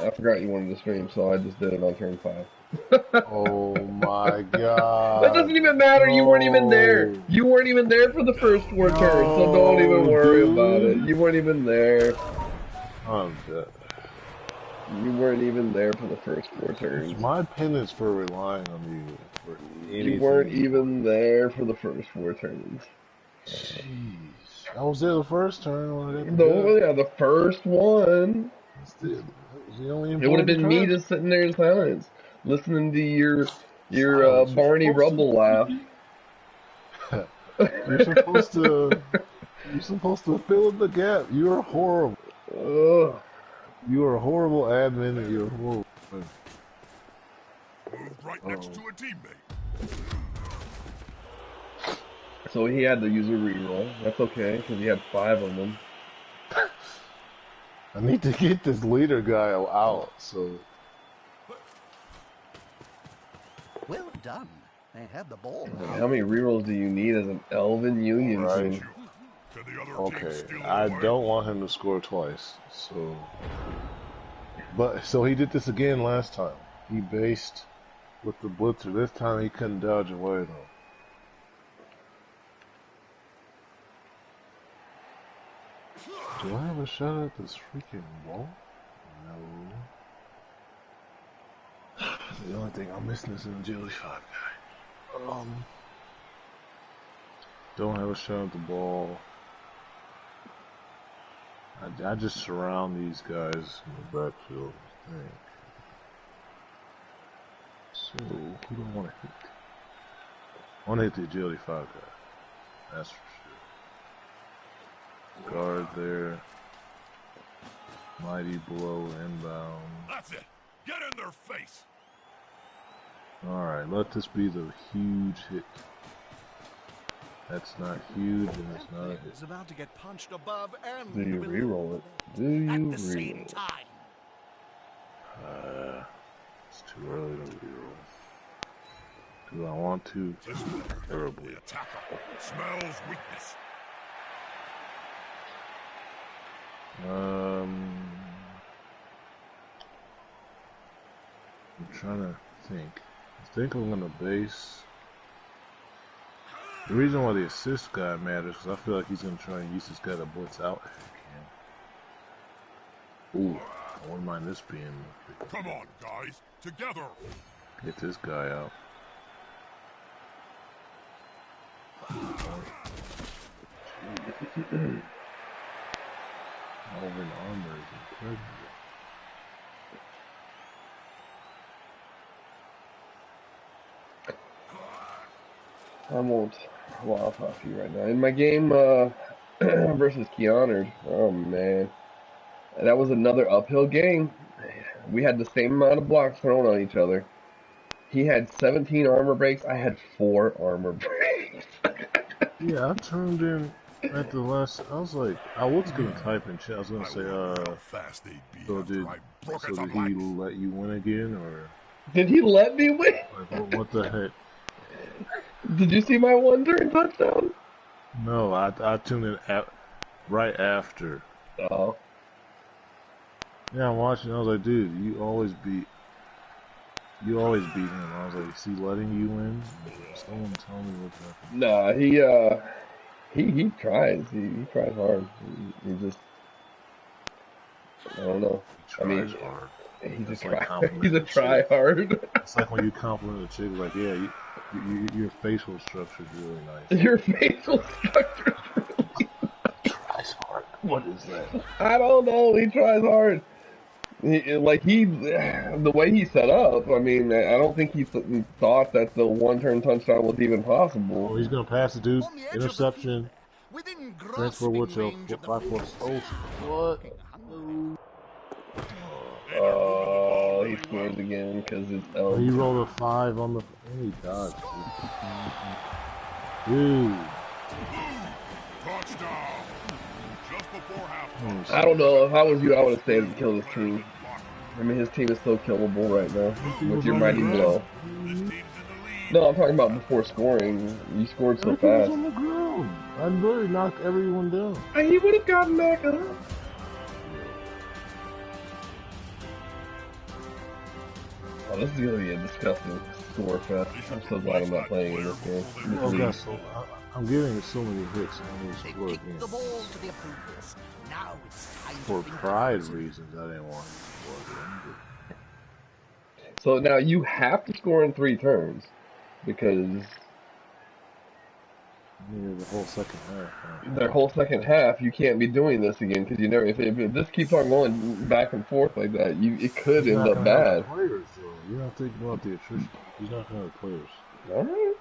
I forgot you wanted to stream, so I just did it on turn 5. Oh my That god. doesn't even matter. You weren't even there. No. You weren't even there for the first 4 turns, so don't even No, worry about it. dude. You weren't even there. I'm dead. You weren't even there for the first 4 turns. My penance for relying on you for You weren't anything. even there for the first 4 turns. Jeez. I was there the first turn when I got the No, death. yeah, the first one. That was the only It would have important been me turn. just sitting there in silence, listening to your Silence. Barney Rubble laugh. You're supposed to. You're supposed to fill in the gap. You are horrible. Ugh. You are a horrible admin. And you're horrible. Moved right next to a teammate. So he had to use a reroll. That's okay, because he had 5 of them. I need to get this leader guy out. So. Well done. They had the ball. How many rerolls do you need as an Elven Union Right. team? Okay, I don't want him to score twice, so... But, so he did this again last time. He based with the blitzer. This time he couldn't dodge away, though. Do I have a shot at this freaking ball? No. The only thing I'm missing is an agility 5 guy. Don't have a shot at the ball. I just surround these guys in the backfield, I think. So, who do I want to hit? I want to hit the agility 5 guy. That's for sure. Guard there. Mighty blow inbound. That's it. Get in their face. Alright, let this be the huge hit. That's not huge and it's not a hit. It's about to get punched above and Do you reroll it? Do you at the same reroll it? time. It's too early to reroll. Do I want to? Terribly. The attacker smells weakness. I'm trying to think. I think I'm gonna base. The reason why the assist guy matters is because I feel like he's gonna try and use this guy to blitz out if he can. Ooh, I wouldn't mind this being. Come on, guys, together. Get this guy out. Elven armor is incredible. I won't laugh off you right now. In my game versus Keanu, oh man, that was another uphill game. We had the same amount of blocks thrown on each other. He had 17 armor breaks. I had 4 armor breaks. Yeah, I turned in at the last. I was like, I was gonna type in chat. I was gonna say, Fast they'd be so after did I broke so it did up he let you win again, or Did he let me win? like what the heck? Did you see my 1 turn touchdown? No, I tuned in right after. Oh. Yeah, I'm watching. I was like, dude, you always beat him. I was like, is he letting you win? Someone tell me what's happening. Nah, he tries. He tries hard. He just, I don't know. He tries hard. He's It's a like try. He's a try hard. It's like when you compliment a chick, like, yeah, your facial structure is really nice. Your facial structure is really Tries hard. What is that? I don't know. He tries hard. The way he set up, I mean, I don't think he thought that the 1 turn touchdown was even possible. Oh, he's gonna pass the dude. On the edge of the Interception. field, within Transfer grasping Woodchill. range of the 5-4. Oh, what? Oh, he scores again because it's Oh, he rolled a 5 on the. Oh, he dodged. Dude. touchdown. Just before halftime. I don't know. If I was you, I would have stayed and killed his team. I mean, his team is so killable right now with your mighty blow. This team's in the lead. No, I'm talking about before scoring. You scored so Everything was fast. on the ground. I literally knocked everyone down. He would have gotten back up. Oh, this is gonna be a disgusting score fest. I'm so glad I'm not playing in this game. This Oh, league. God, so I'm getting so many hits and I need to They've score kicked again. the ball to the opponents. Now it's time For to think pride offensive. reasons, I didn't want to score again. So now you have to score in 3 turns because Yeah, the whole second half. their whole second half you can't be doing this again because you never. If this keeps on going back and forth like that, it could He's end not up going to have the bad. players, though. You're not thinking about the attrition. He's not going to have the players. All right.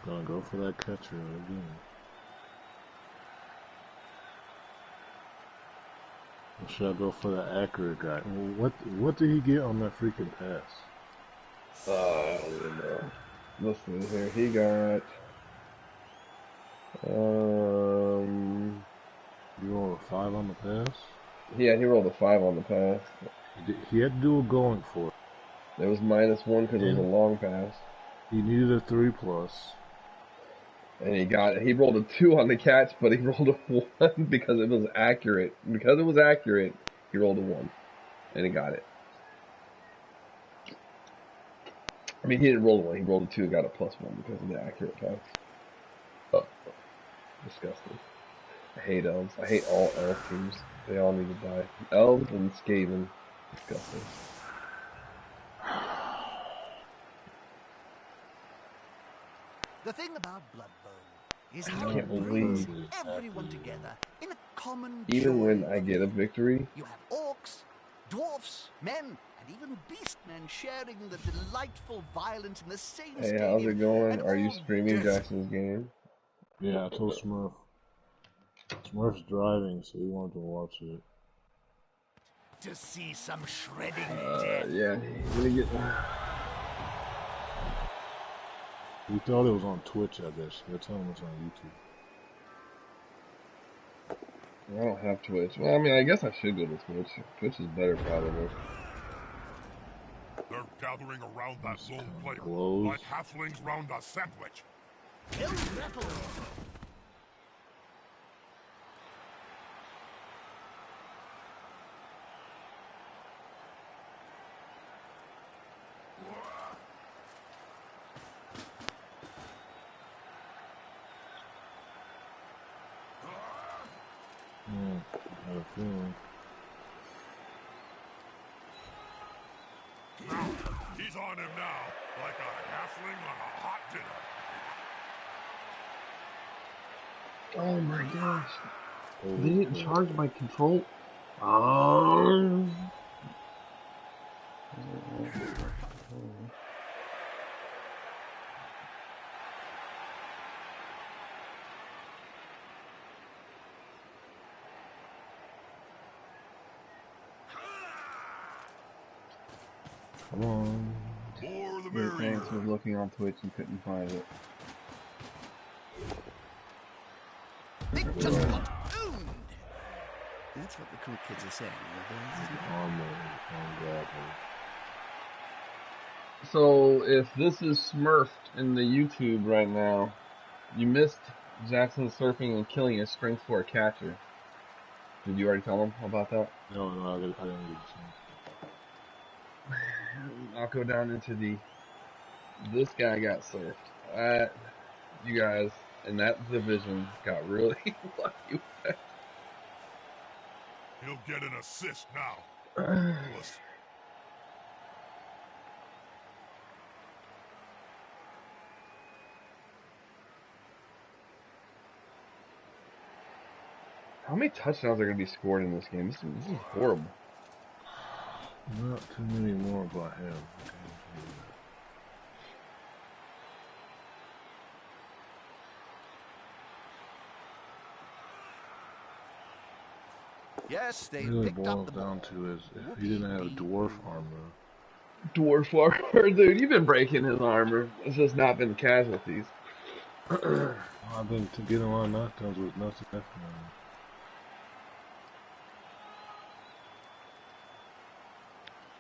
Gonna go for that catcher again. Or should I go for the accurate guy? Well, what did he get on that freaking pass? I don't even know. Let's see here. He got You rolled a 5 on the pass? yeah, he rolled a 5 on the pass. He had to do a going for it. It was -1 because it was a long pass. He needed a 3+. And he rolled a 2 on the catch, but he rolled a 1 because it was accurate. Because it was accurate, he rolled a 1. And he got it. I mean, he didn't roll a 1, he rolled a 2 and got a +1 because of the accurate pass. Oh, disgusting. I hate elves. I hate all elf teams. They all need to die. Elves and Skaven. Disgusting. The thing about Blood Bowl is I how can't it brings believe everyone together in a common even joy when I of get a victory, You have orcs, dwarfs, men, and even beastmen sharing the delightful violence in the same hey, stadium. how's it going? and Are you all streaming just Jackson's game? Yeah, I told Smurf. Smurf's driving, so he wanted to watch it. to see some shredding death. Yeah, let me get. He thought it was on Twitch, I guess. They're telling him it's on YouTube. I don't have Twitch. Well, I mean, I guess I should go to Twitch. Twitch is better, probably. They're gathering around that lone player, Close. like halflings round a sandwich. Kill metal. I had a feeling. He's on him now, like a halfling on a hot dinner. Oh my gosh. Holy They didn't crap. charge my control. Oh. Come on. More the Your merrier. thanks was looking on Twitch and couldn't find it. They just got owned. That's what the cool kids are saying nowadays, isn't it? Armor on grappling. So, if this is Smurfed in the YouTube right now, you missed Jackson surfing and killing a strength 4 catcher. Did you already tell him about that? No, I didn't get a chance. I'll go down into this guy got surfed. You guys in that division got really lucky with that. He'll get an assist now. Puss. How many touchdowns are going to be scored in this game? This is horrible. Not too many more by him. Yes, they Really picked up boils the down ball. to is if he didn't have dwarf armor. Dwarf armor, dude. You've been breaking his armor. It's just not been casualties. I've been to get him on knockdowns with nothing left on him.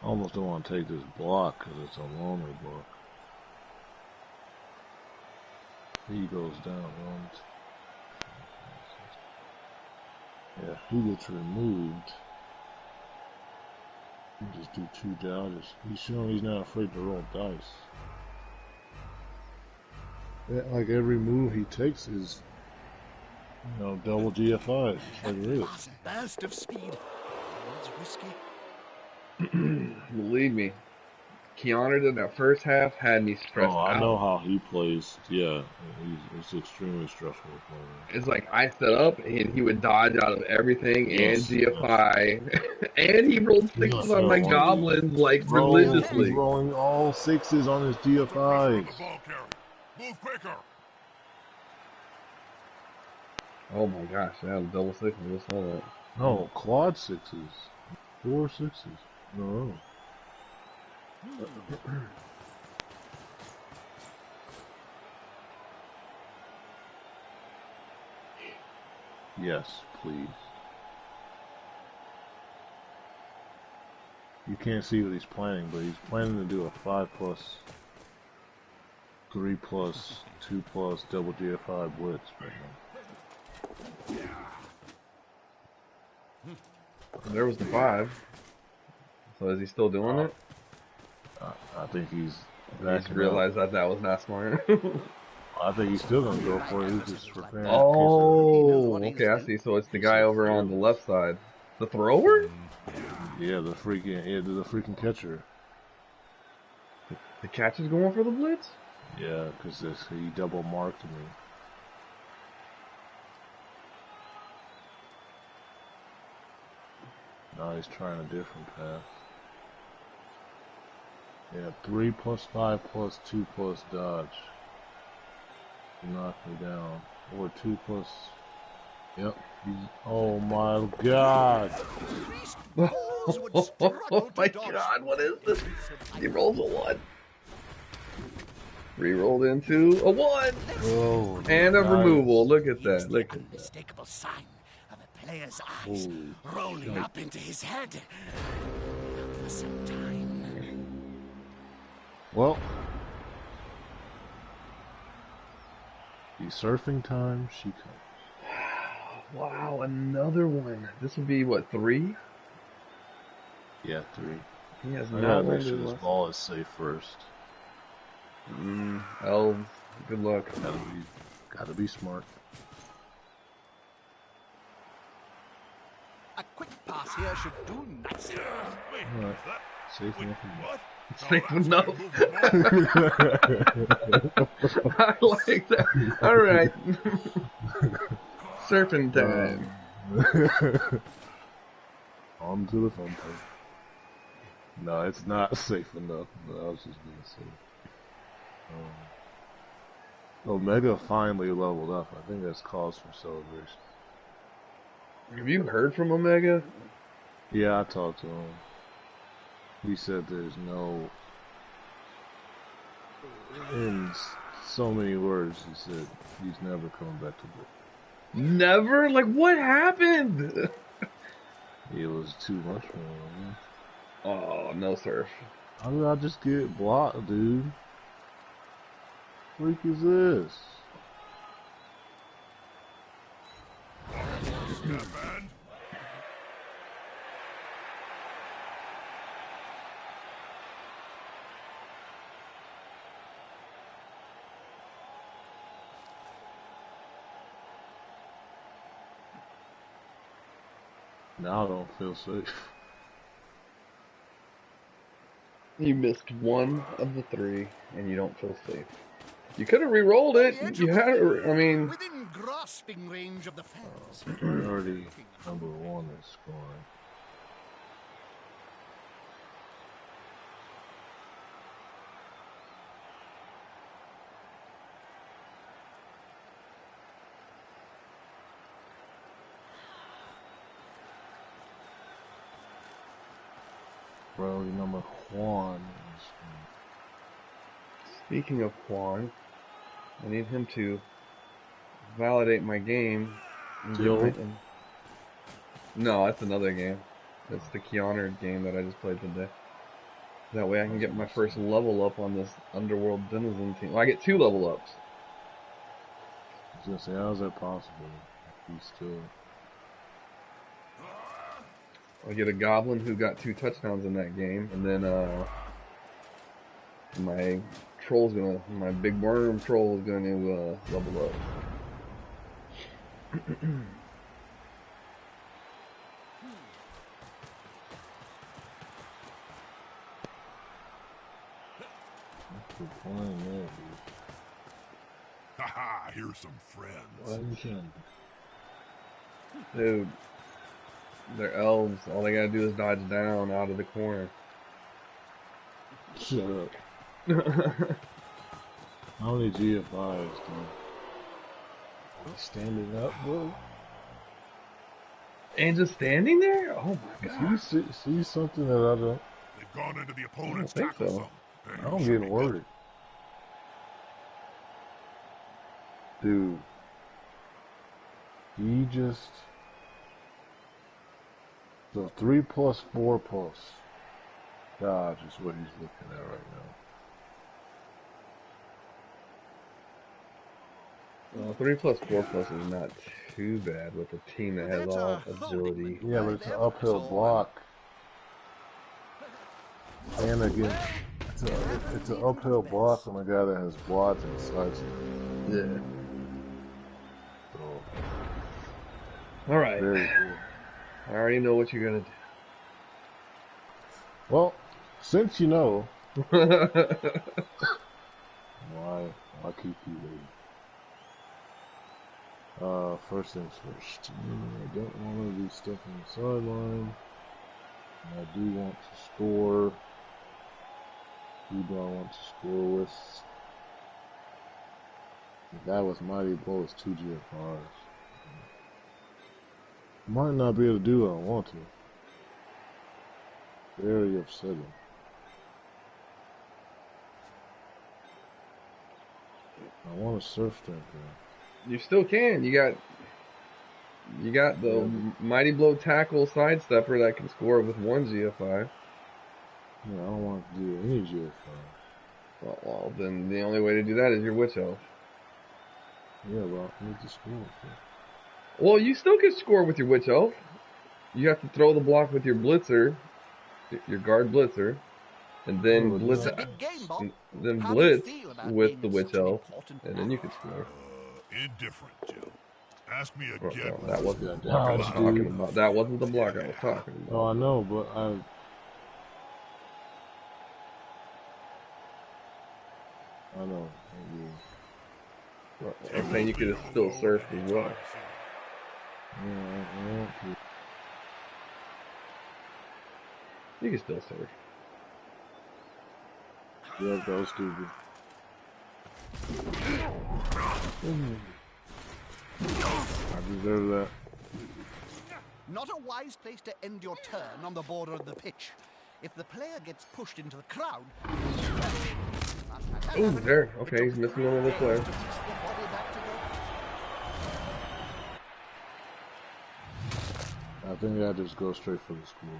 I almost don't want to take this block because it's a loner block. He goes down once. Yeah, he gets removed. You just do 2 dodges. He's showing he's not afraid to roll dice. Yeah, like every move he takes is, you know, double GFI. It's like this. Last burst of speed. It's risky. Believe me, Keanu in that first half had me stressed Oh, I know out. how he plays. Yeah, it's extremely stressful playing. It's like I set up and he would dodge out of everything and Yes, GFI, and he rolled He's sixes not on my gonna want you. goblins like Bro, he's religiously. rolling all 6s on his Put the pressure on GFIs. the ball carrier. Move quicker. Oh my gosh, yeah, double sixes. I just saw that. No, quad 6s. 4 6s. No. Yes, please. You can't see what he's planning, but he's planning to do a 5+, 3+, 2+ double GFI blitz right now. There was the 5. So is he still doing it? I think he's He just backing realized that was not smart. up. I think he's still gonna go for it. He's just preparing. Oh, okay, I see. So it's the guy over on the left side, the thrower. Yeah, the freaking catcher. The catch is going for the blitz. Yeah, because he double marked me. Now he's trying a different path. Yeah, 3+5+2+ dodge. Knock me down. Or 2+. Yep. Oh my god! Oh my god, what is this? He rolls a 1. Re-rolled into a 1. Oh, And a nice. removal. Look at that. Look at that. Unmistakable sign of a player's eyes rolling up into his head. For some time. Well, the surfing time she comes. Wow, another one. This would be what, 3? Yeah, 3. He has I not gotta make landed sure this less. ball is safe first. Elves, good luck. Gotta be smart. A quick pass here should do nicely. Wait, Alright. that, Safe wait, enough. what? Safe that's enough. how you move the ball. I like that. Alright. Surfing time. On to the fun part. No, it's not safe enough, but I was just being silly. Omega finally leveled up. I think that's cause for celebration. Have you heard from Omega? Yeah, I talked to him. He said there's no... In so many words, he said he's never coming back to Britain. Never? Like, what happened? It was too much for him. Oh, no surf. How did I just get blocked, dude? What freak is this? Step and Now I don't feel safe. You missed 1 of the 3, and you don't feel safe. You could have re-rolled it. You had, I mean... Within grasping range of the fence. Priority number 1 is scoring. Priority number 1 is scoring. Speaking of Quan, I need him to validate my game. And get Jill? No, that's another game. That's the Keanu game that I just played today. That way I can get my first level up on this Underworld Denizen team. Well, I get 2 level ups. I was gonna say, how is that possible? He's still... I get a goblin who got 2 touchdowns in that game, and then my big worm troll is gonna level up. Haha, here's some friends. Dude, they're elves. All they gotta do is dodge down out of the corner. Shut up. How many GFIs, dude? Standing up, bro? And just standing there? Oh my god. See something that I don't... They've gone into the opponent's I don't think tackle so. zone. I don't get worried. Dude. He just... The 3+4+ dodge is what he's looking at right now. 3+4+ is not too bad with a team that has all agility. Yeah, but it's an uphill block. And again, it's an uphill block on a guy that has blots and sides. Yeah. So, Alright. very cool. I already know what you're gonna do. Well, since you know, why keep you waiting? First things first. I don't want to be stuck on the sideline. I do want to score. Who do I want to score with? That was Mighty Blow is 2 GFRs. Might not be able to do what I want to. Very upsetting. I want to surf that guy. You still can. You got the Mighty Blow tackle sidestepper that can score with 1 GFI. Yeah, I don't want to do any GFI. Well, then the only way to do that is your Witch Elf. Yeah, well, I need to score. Well, you still can score with your Witch Elf. You have to throw the block with your Blitzer, your guard Blitzer, and then blitz with the Witch Elf, and then you can score. Indifferent, Jim. Ask me Well, again. no, that wasn't the block I was talking about. That wasn't the block I was talking about. Oh, I know, but I know. Well, I'm saying you could have still surfed as well. Yeah, You can still surf. yeah, that was stupid. I deserve that. Not a wise place to end your turn on the border of the pitch. If the player gets pushed into the crowd... Oh, there. Okay, he's missing one of the player. I think I just go straight for the score.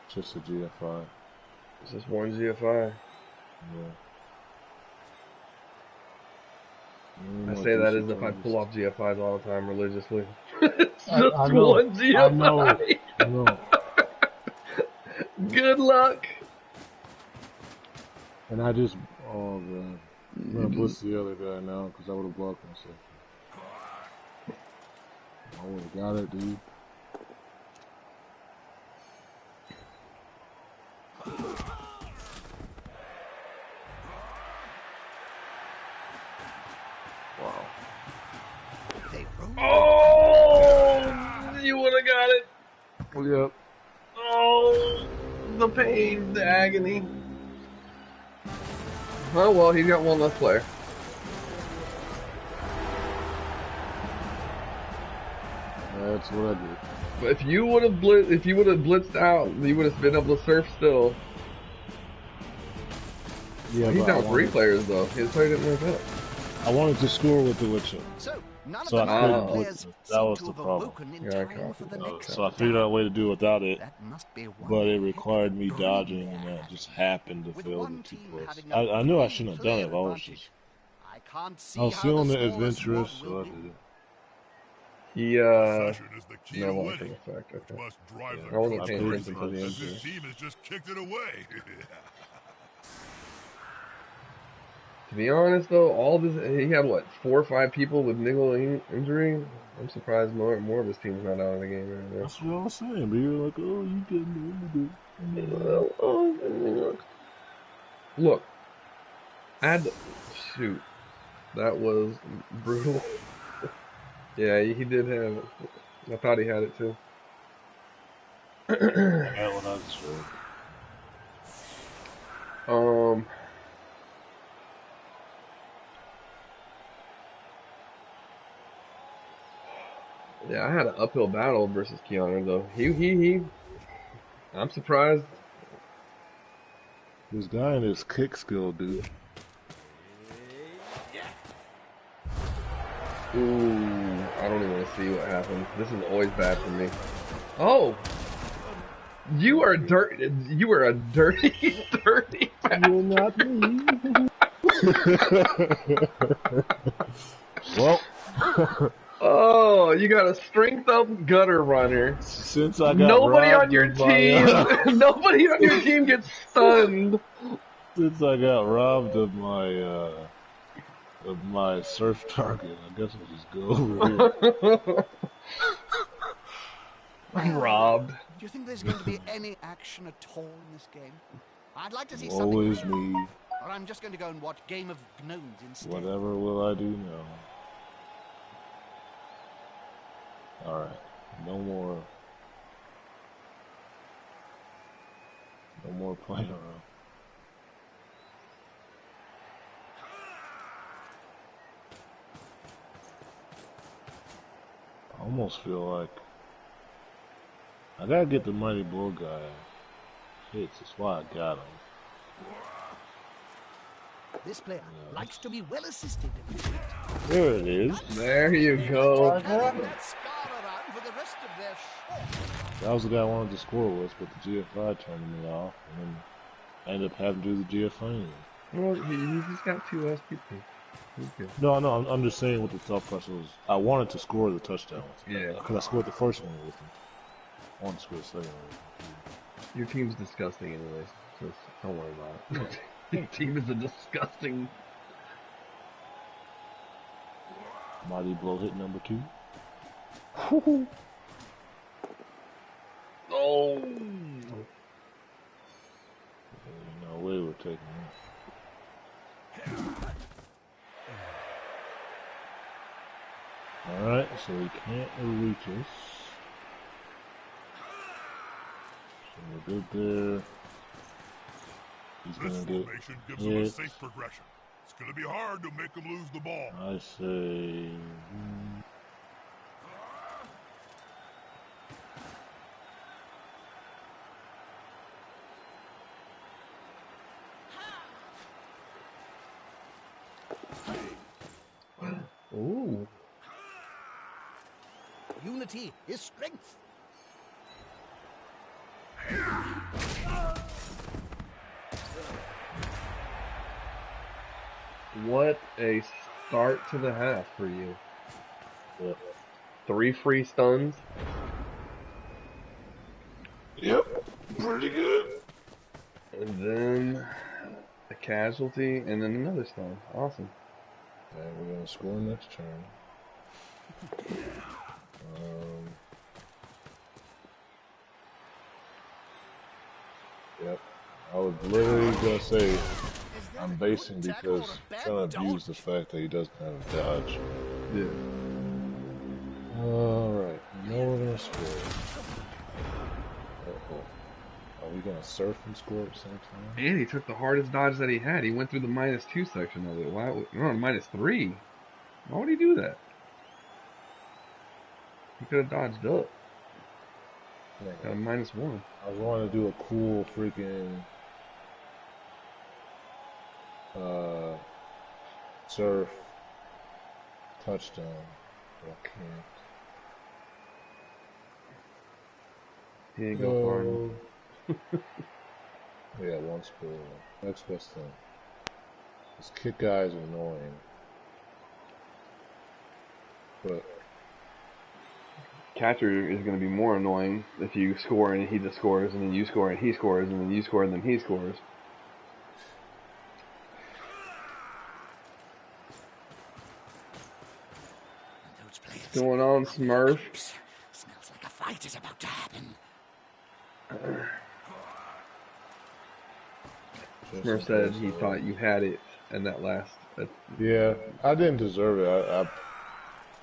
Just a GFI. It's just 1 GFI. Yeah. I say that as if I pull off GFIs all the time religiously. It's just I know, 1 GFI. I know. Good luck. And I just, oh god. I'm gonna blitz the other guy now because I would have blocked myself. I would have got it, dude. Wow. Oh, you would have got it. Yep. Oh, the pain, the agony. Oh well, he's got one less player. That's what I did. But if you would have blitzed out, you would have been able to surf still. Yeah, He's down 3 players though. His player didn't work out. I wanted to score with the Witcher. So I couldn't blitz it. That was the problem. Yeah, I copied that. So I figured out a way to do it without it, That must be one but it required me dodging, and I just happened to fail the 2+. I knew I shouldn't have done it, but I was I can't see I was how feeling the it smallest adventurous, one so will I do. did it. He, Possession is the key no to welcome winning, effect, which okay. must drive Yeah, the I wasn't I coach paying paid attention the to the as price. his injury. team has just kicked it away. To be honest, though, all this, he had, what, 4 or 5 people with niggle injury? I'm surprised more of his team's not out of the game right now. That's what I was saying, but you're like, oh, you getting Look, shoot, that was brutal. Yeah, he did have it. I thought he had it too. That one I destroyed. Yeah, I had an uphill battle versus Keanu though. I'm surprised. This guy and his kick skill, dude. Ooh, I don't even want to see what happens. This is always bad for me. Oh, you are dirty. You are a dirty, dirty bastard. You're not me. Well. Oh, you got a strength up gutter runner. Since I got Nobody on robbed your of my, team. Nobody on your team gets stunned. since I got robbed of my surf target, I guess I'll just go over here. I'm robbed. Do you think there's going to be any action at all in this game? I'd like to see Always something. me. Or I'm just going to go and watch Game of Gnomes instead. Whatever will I do now? Alright. No more playing around. I almost feel like I gotta get the Mighty Bull guy hits. That's why I got him. This player likes to be well assisted. There it is. There you go. Carrying that scar around for the rest of their show. That was the guy I wanted to score with, but the GFI turned me off, and then I ended up having to do the GFI anyway. Well, he just got 2 SPP. He's good. No, I'm just saying what the thought process was. I wanted to score the touchdown. Yeah. Because I scored the first one with him. I wanted to score the second one. Your team's disgusting anyways. Just don't worry about it. Your team is a disgusting... Mighty Blow hit number 2. Oh! There's no way we're taking that. Alright, so he can't reach us. So we're good there. He's This gonna get formation gives them a hit. safe progression. It's going to be hard to make them lose the ball. I say... Ooh. Unity is strength. What a start to the half for you. Yep. 3 free stuns. Yep. Pretty good. And then a casualty, and then another stun. Awesome. Okay, we're gonna score next turn. Yep. I was literally gonna say I'm basing because trying to abuse the fact that he doesn't have a dodge. Yeah. Alright, now we're gonna score. Uh-oh. Are we gonna surf and score at the same time? And he took the hardest dodge that he had. He went through the -2 section of it. Why? No, -3. Why would he do that? He could have dodged up. Got a -1. I want to do a cool freaking surf touchdown, but I can't. He didn't go far enough. Yeah, one score. Next best thing. This kick guy is annoying, but catcher is going to be more annoying if you score and he just scores, and then you score and he scores, and then you score and then he scores. What's going on, Smurf? Smells like a fight is about to happen. Smurf said he thought you had it in that last. Yeah, I didn't deserve it.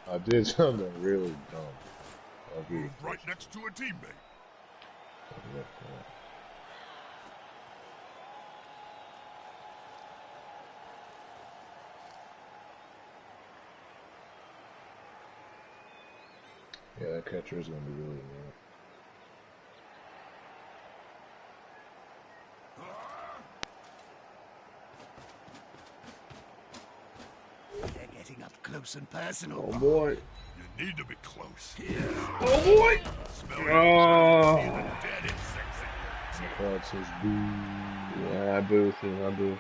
I did something really dumb. Moved right next to a teammate. Yeah, that catcher is going to be really annoying. They're getting up close and personal. Oh boy! You need to be close. Oh boy! Oh! Dead insects in here. Crowd says boo. Yeah, I boo too. I boo.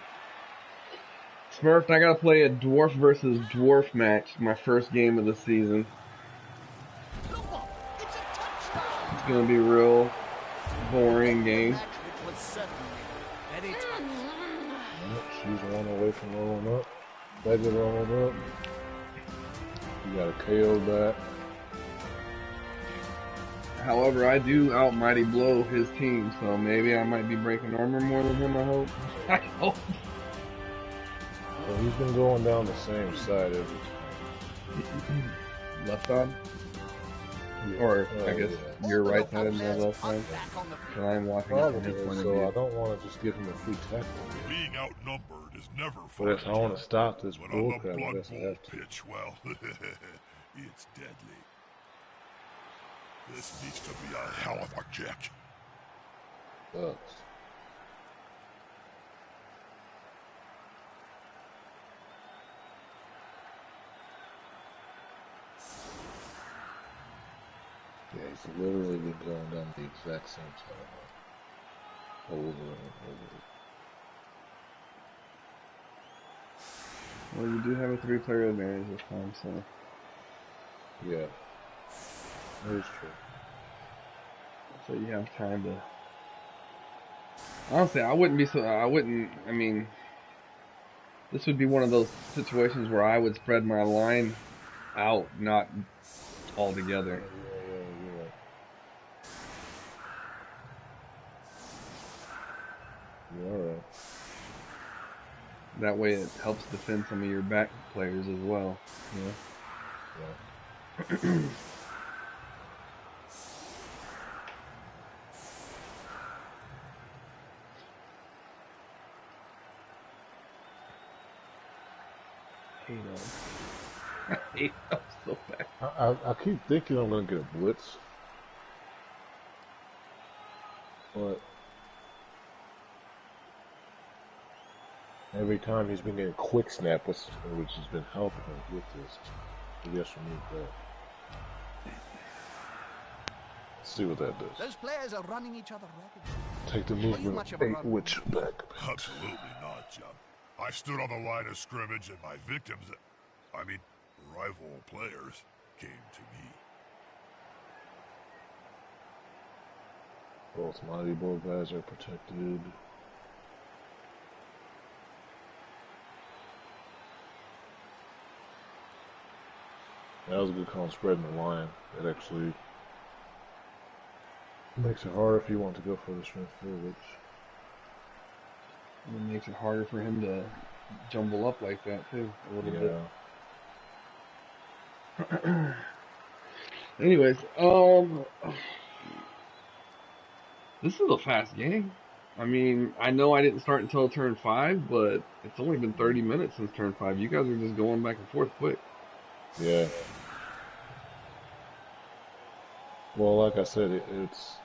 Smurf, I gotta play a dwarf versus dwarf match. My first game of the season. It's gonna be a real boring game. She's one away from rolling up. Beggar rolling up. You got a KO back. However, I do out mighty blow his team, so maybe I might be breaking armor more than him. I hope. I hope. Well, he's been going down the same side every time. Left side? Yeah. Or, I guess, yeah. your right side and my left side? And I'm walking up from his point of So I view. don't want to just give him a free tackle. Being outnumbered is never fun. But if I want to stop this But on bullcrap, the I blood guess I bowl have to. pitch, well, it's deadly. This needs to be a hell of a kick. Sucks. Yeah, he's literally been going down the exact same time. Over and over. Well, you do have a 3-player advantage this time, so. Yeah. That is true. So you have time to. Honestly, I mean, this would be one of those situations where I would spread my line out, not all together. Yeah. You're alright. That way it helps defend some of your back players as well. Yeah. Hate him. I hate him so bad. I keep thinking I'm going to get a blitz. But every time he's been getting quick snap, which has been helping him with this. I guess we need that. Let's see what that does. Those players are running each other rapidly. Take the movement of 8 witch back. Absolutely not, John. I stood on the line of scrimmage and my victims, rival players, came to me. Both mighty blow guys are protected. That was a good call on spreading the line. It actually makes it harder if you want to go for the strength forwards. It makes it harder for him to jumble up like that too, a little bit. Anyways, this is a fast game. I mean, I know I didn't start until turn 5, but it's only been 30 minutes since turn 5. You guys are just going back and forth quick. Yeah. Well, like I said, it's...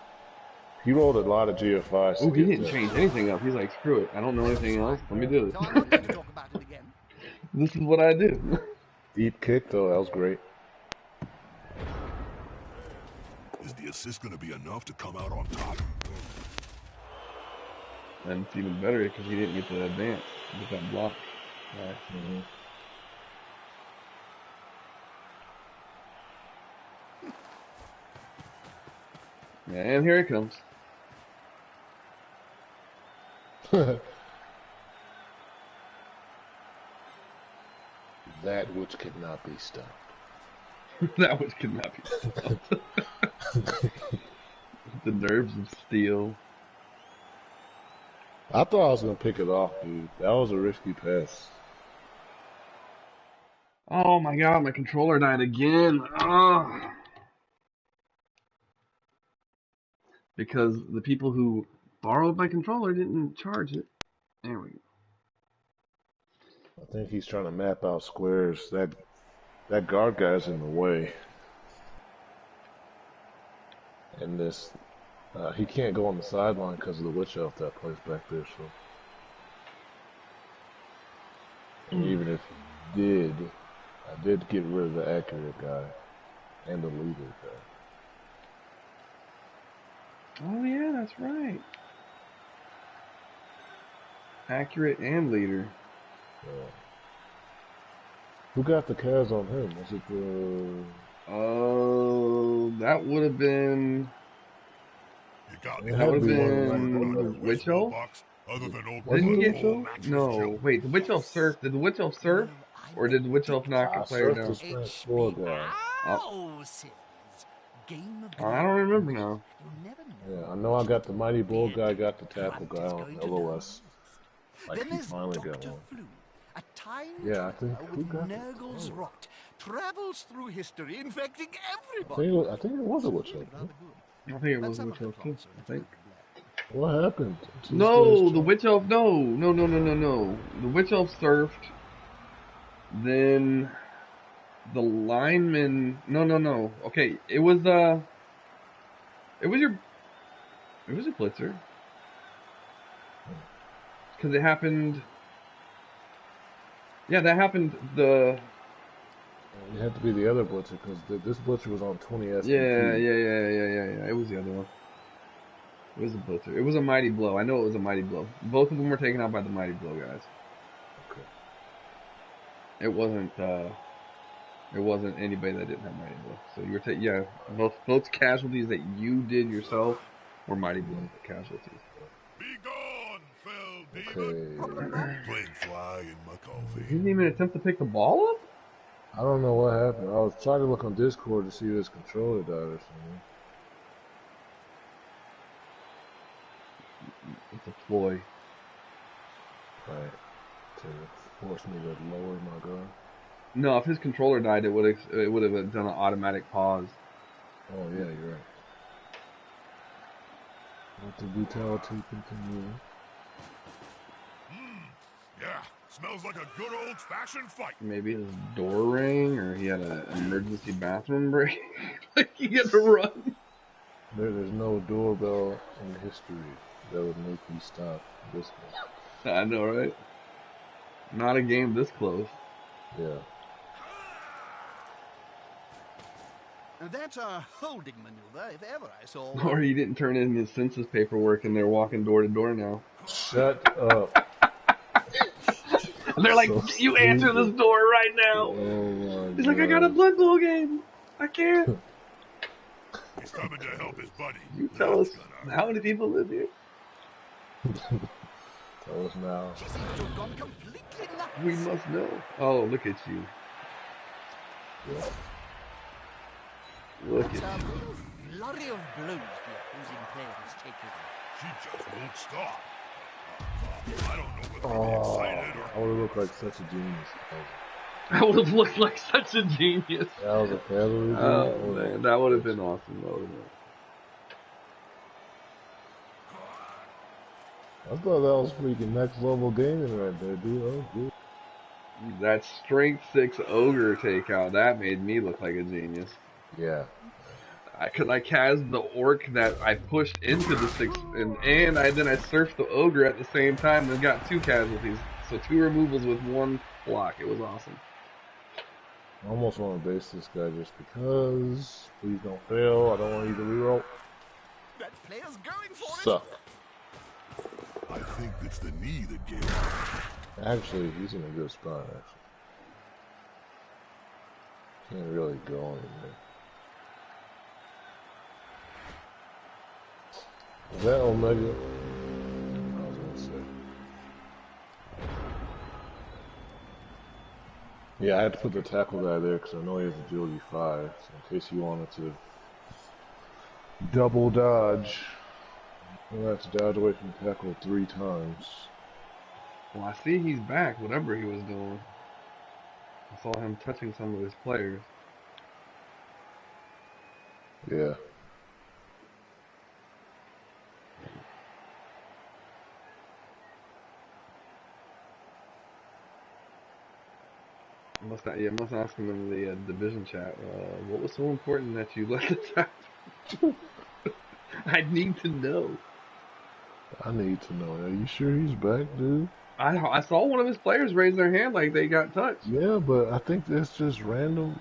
He rolled a lot of GFIs. Oh, he didn't change anything up. He's like, screw it. I don't know anything else. Let me do So I'm not going to talk about it again. This is what I do. Deep kick, though. That was great. Is the assist going to be enough to come out on top? And it's even better because he didn't get to advance. Get that block. Right. And here it comes. That which cannot be stopped. That which cannot be stopped. The nerves of steel. I thought I was gonna pick it off, dude. That was a risky pass. Oh my god, my controller died again. Oh. Because the people who borrowed my controller didn't charge it. There we go. I think he's trying to map out squares. That guard guy's in the way. And this, he can't go on the sideline because of the witch elf that plays back there. So, and even if he did, I did get rid of the accurate guy and the leader guy. Oh yeah, that's right. Accurate and leader. Yeah. Who got the Kaz on him? Was it the... Oh, that would have been... That would have been the Witch Elf? Didn't he get... No, wait, the Witch Elf surf. Did the Witch Elf surf? Or did the Witch Elf knock a player down? I don't remember now. Yeah, I know I got the Mighty Bull guy, got the Tackle guy on LOS. Like he finally got one. Yeah, I think who got it? Oh. Travels through history, infecting everybody. I think it was a witch elf. I think it was a witch elf too. I think. What happened? No, the witch elf. No. The witch elf surfed. Then the lineman. No. Okay, it was your blitzer. Because it happened. Yeah, that happened. It had to be the other blitzer because this blitzer was on 20 SPP. Yeah. It was the other one. It was a blitzer. It was a mighty blow. I know it was a mighty blow. Both of them were taken out by the mighty blow guys. Okay. It wasn't anybody that didn't have mighty blow. So you were both casualties that you did yourself were mighty blow casualties. Be gone, fell demon. Okay. Playing fly in my coffee. He didn't even attempt to pick the ball up? I don't know what happened. I was trying to look on Discord to see if his controller died or something. It's a ploy. Right. To force me to lower my gun. No, if his controller died, it would have done an automatic pause. Oh yeah, you're right. Let the brutality continue. Yeah, smells like a good old-fashioned fight. Maybe his door rang, or he had an emergency bathroom break. Like he had to run. There's no doorbell in history that would make me stop this one. I know, right? Not a game this close. Yeah. That's a holding maneuver, if ever I saw one. Or he didn't turn in his census paperwork, and they're walking door to door now. Shut up. And they're like, you answer this door right now. Oh He's like, I got a Blood Bowl game. I can't. He's coming to help his buddy. You tell us how many people live here. Tell us now. We must know. Oh, look at you. Yeah. Look at you. Flurry of blows the opposing player has taken. She just won't stop. I don't know whether Oh, I would have looked like such a genius. I would have looked like such a genius. That was a cavalry. Oh man, that would have been awesome. I thought that was freaking next level gaming right there, dude. Oh, good. That strength 6 ogre takeout, that made me look like a genius. Yeah. I cast the orc that I pushed into the 6, and then I surfed the ogre at the same time and got 2 casualties. So 2 removals with 1 block. It was awesome. I almost want to base this guy just because. Please don't fail. I don't want you to reroll. That player's going for it. Suck. I think it's the knee that gave out. Actually, he's in a good spot, actually. Can't really go anywhere. Is that Omega? I was gonna say. Yeah, I had to put the tackle guy there because I know he has agility 5. So in case you wanted to double dodge, you'll have to dodge away from tackle 3 times. Well, I see he's back, whatever he was doing. I saw him touching some of his players. Yeah. Must ask him in the division chat. What was so important that you let this happen? I need to know. I need to know. Are you sure he's back, dude? I saw one of his players raise their hand like they got touched. Yeah, but I think that's just random.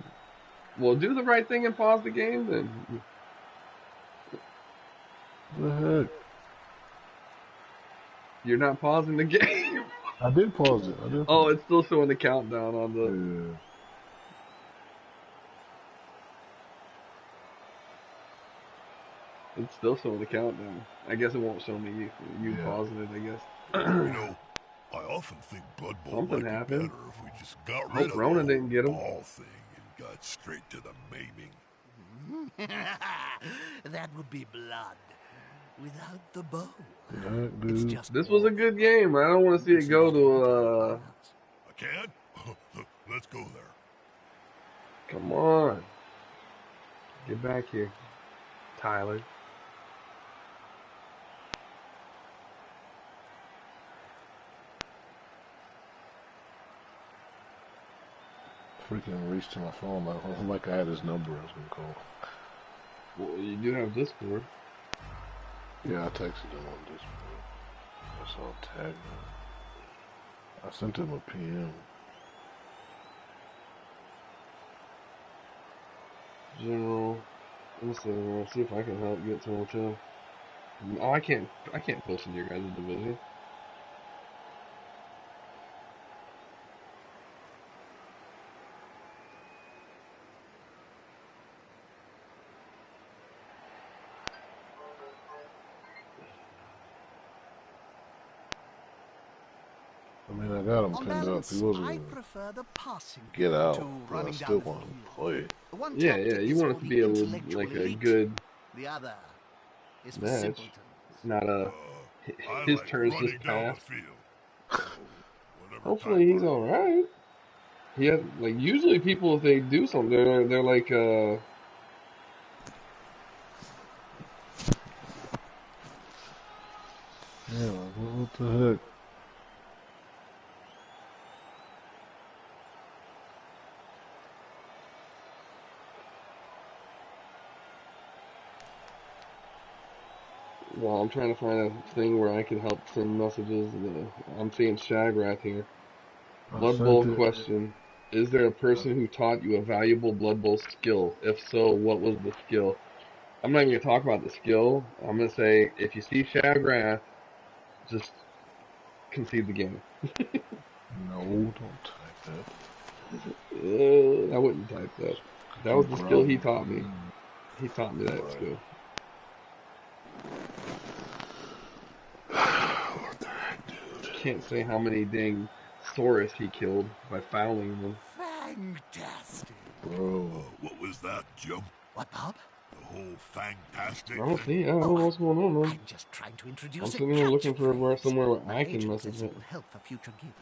Well, do the right thing and pause the game then. What the heck? You're not pausing the game. I did pause it. Oh, it's still showing the countdown on the... Yeah. It's still showing the countdown. I guess it won't show me you pausing it, I guess. You know, I often think Blood Bowl Something might happened. be better if we just got rid of Rona the didn't get him. ball thing and got straight to the maiming. That would be blood without the bow. Heck, It's dude. just This was a good game. I don't want to see it go to, I can? Let's go there. Come on. Get back here, Tyler. Freaking reached to my phone. Like I had his number. I was gonna call. Well, you do have Discord. Yeah, I texted him on Discord. I saw a tag. I sent him a PM. General. Let's see if I can help get to him too. Oh, I can't push into your guys' division. I mean, I got him On pinned up. balance, He wasn't I gonna prefer the passing get out, to but I running still down the want him to field. play. One Yeah, tactic you is want it for to the be a intellectual like a elite. good The other is for match, simpletons. not a I his like turn's running just down passed. the field. So, whatever Hopefully type he's I- all right. He has, like, usually people, if they do something, they're like Yeah, what the heck? well, I'm trying to find a thing where I can help send messages. I'm seeing Shagrath here. Blood Bowl question. Is there a person who taught you a valuable Blood Bowl skill? If so, what was the skill? I'm not even going to talk about the skill. I'm going to say, if you see Shagrath, just concede the game. No, don't type that. I wouldn't type that. That was the skill he taught me. He taught me that skill. What the heck, dude? Can't say how many dang Saurus he killed by fouling them. Fantastic. Bro. What was that, Jim? What, Bob? The whole fantastic I don't thing? see. I don't know what's going on, man. I'm just trying to introduce I'm a sitting here looking for catchphrase. somewhere where My I can agent message says it. will help for future gigs.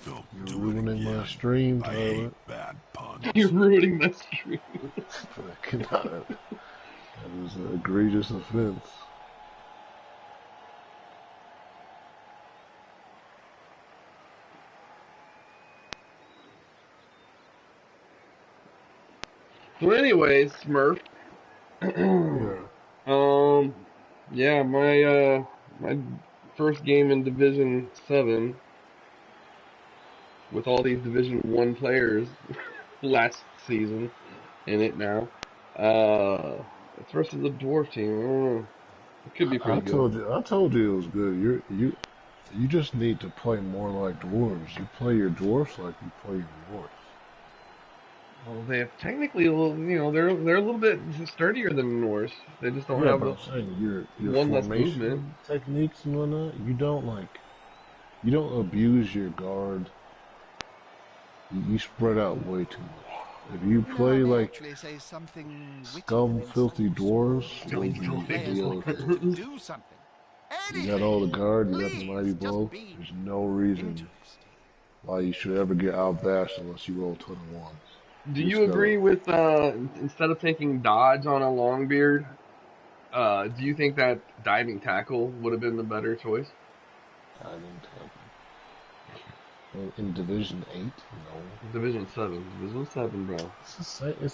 Don't You're do it ruining again. my stream, I Tyler. hate bad puns. You're ruining my stream. I cannot. That is an egregious offense. So, anyways, Smurf. Yeah. Yeah, my first game in Division 7 with all these Division 1 players last season in it now. It's versus a dwarf team. I don't know. It could be pretty good. I told you it was good. You just need to play more like dwarves. You play your dwarfs like you play your dwarfs. Well, they have technically a little, they're a little bit sturdier than the Norse. They just don't Yeah, have but the I'm saying your one less movement. formation techniques and whatnot, you don't abuse your guard. You spread out way too much. If you You know, I play may like actually say something witty and scum, filthy insightful. dwarves, Scum, those Encouraging filthy players like the you to do something. you got all the Anything. guard, you got the mighty Please, just blow. be There's no reason interesting. why you should ever get outbashed unless you roll 21s. Do You you just gotta. agree with instead of taking dodge on a Longbeard, do you think that diving tackle would have been the better choice? I didn't in Division 8, no. Division 7, bro. It's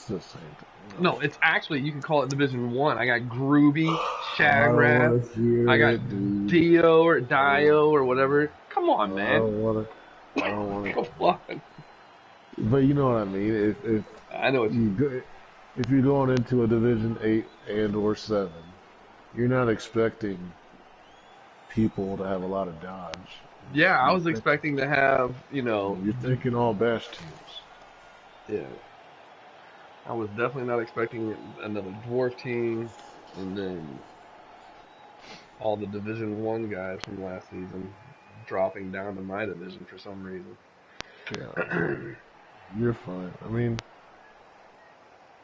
the same thing. No, it's actually you can call it Division 1. I got Groovy, I don't Shagrath, want to hear I got it, dude. Dio or Dio or whatever. Come on, I man. don't want to. I don't want to. Come on. But you know what I mean. I know what you mean. If you're going into a Division 8 and or 7, you're not expecting people to have a lot of dodge. Yeah, I was expecting to have, You're thinking all bash teams. Yeah. I was definitely not expecting another dwarf team, and then all the Division 1 guys from last season dropping down to my division for some reason. Yeah, you're fine. I mean,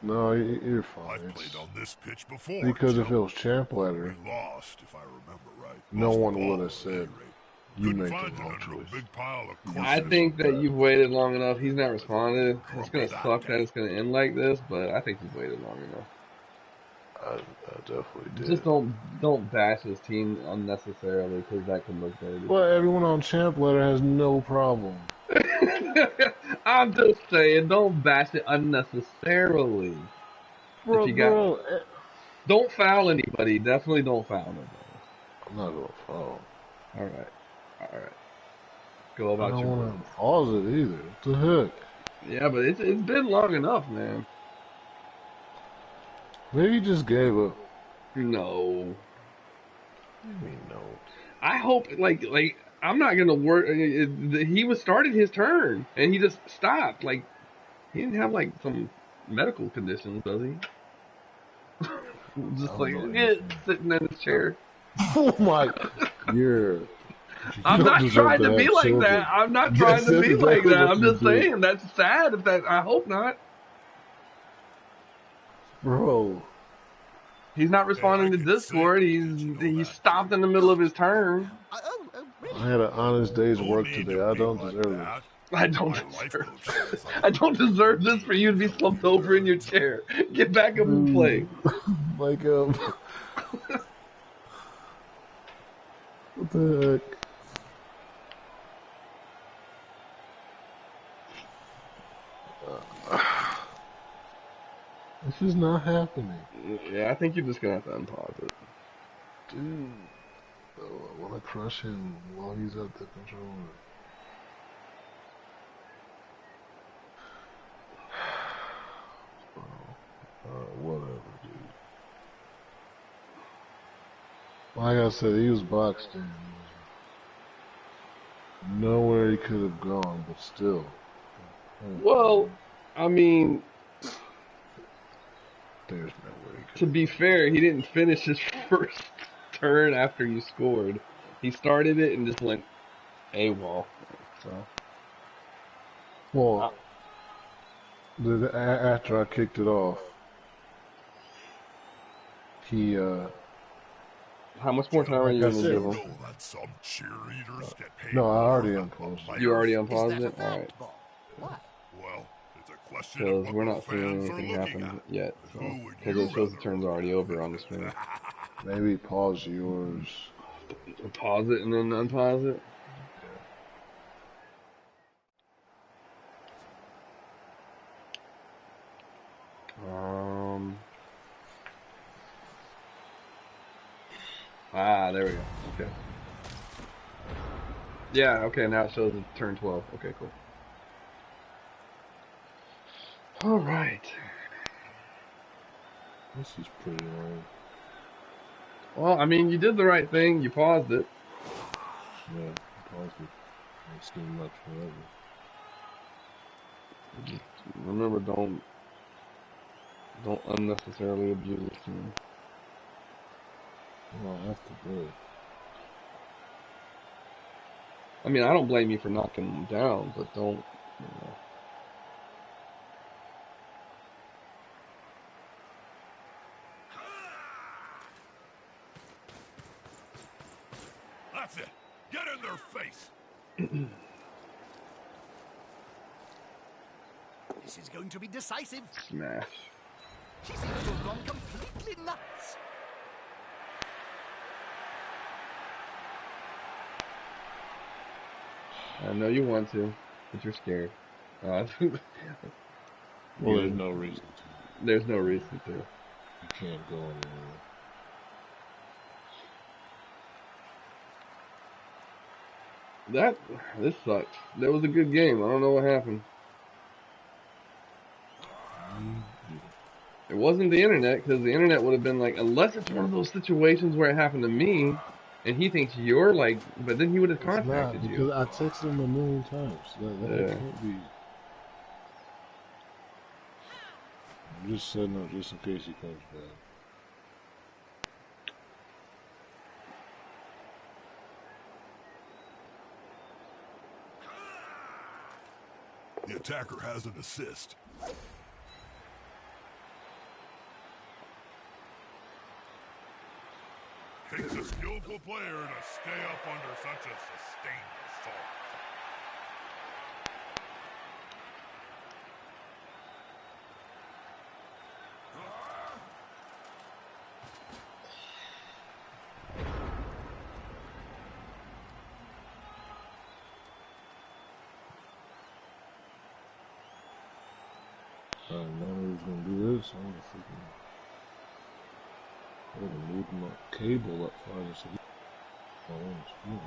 no, you're fine. I've played on this pitch before. Because if it was champ ladder, we lost, if I remember right. No Lost one the ball, would have at said any rate. you Couldn't made find the it wrong under a choice. big pile of I corpses. think that you've waited long enough. He's not responded. It's going to suck that it's going to end like this, but I think you've waited long enough. I definitely did. Just don't bash his team unnecessarily because that can look dirty. Well, everyone on champ ladder has no problem. I'm just saying, don't bash it unnecessarily. Bro, don't foul anybody. Definitely don't foul nobody. I'm not gonna foul. All right. Go about your I don't business. want to pause it either. What the heck? Yeah, but it's been long enough, man. Maybe he just gave up. No. Maybe no. I hope like I'm not gonna work. He was started his turn and he just stopped. Like he didn't have like some medical conditions, does he? Just like sitting in his chair. Oh my! I'm not trying to be like that. I'm not trying to be like that. I'm just saying that's sad. If that, I hope not. Bro, he's not responding to Discord. He's stopped in the middle of his turn. I had an honest day's work today. I don't deserve it. I don't deserve this for you to be slumped over in your chair. Get back up and play. Like what the heck? This is not happening. Yeah, I think you're just gonna have to unpause it. Dude, I want to crush him while he's at the controller. Whatever, dude. Like I said, he was boxed in. Nowhere he could have gone, but still. Well, I mean, there's no way. To be fair, he didn't finish his first turn after you scored. He started it and just went AWOL. So. Well, after I kicked it off, he how much more time are you going to give him? No, I already unpaused it. You already unpaused it? Alright. Well, it's a question because we're not seeing anything happen yet. Because it shows the turn's already over on the screen. Maybe pause yours. Pause it and then unpause it? There we go. Okay. Yeah, okay, now it shows the turn 12. Okay, cool. Alright. This is pretty long. Well, I mean, you did the right thing. You paused it. Yeah, paused it. It's too much forever. Remember, don't unnecessarily abuse this team. Well, I have to do it. I mean, I don't blame you for knocking them down, but don't, you know. That's it. Get in their face. This is going to be decisive. Smash. She seems to have gone completely nuts. I know you want to, but you're scared. Well, there's no reason to. There's no reason to. You can't go anywhere. This sucked. That was a good game. I don't know what happened. It wasn't the internet, because the internet would have been like, unless it's one of those situations where it happened to me, and he thinks you're like, but then he would have contacted you. Because I texted him a million times. That can't be. I'm just setting up just in case he comes back. The attacker has an assist. Takes a skillful player to stay up under such a sustained assault. I didn't know he was gonna do this. I would have moved my cable up farther so he on the screen.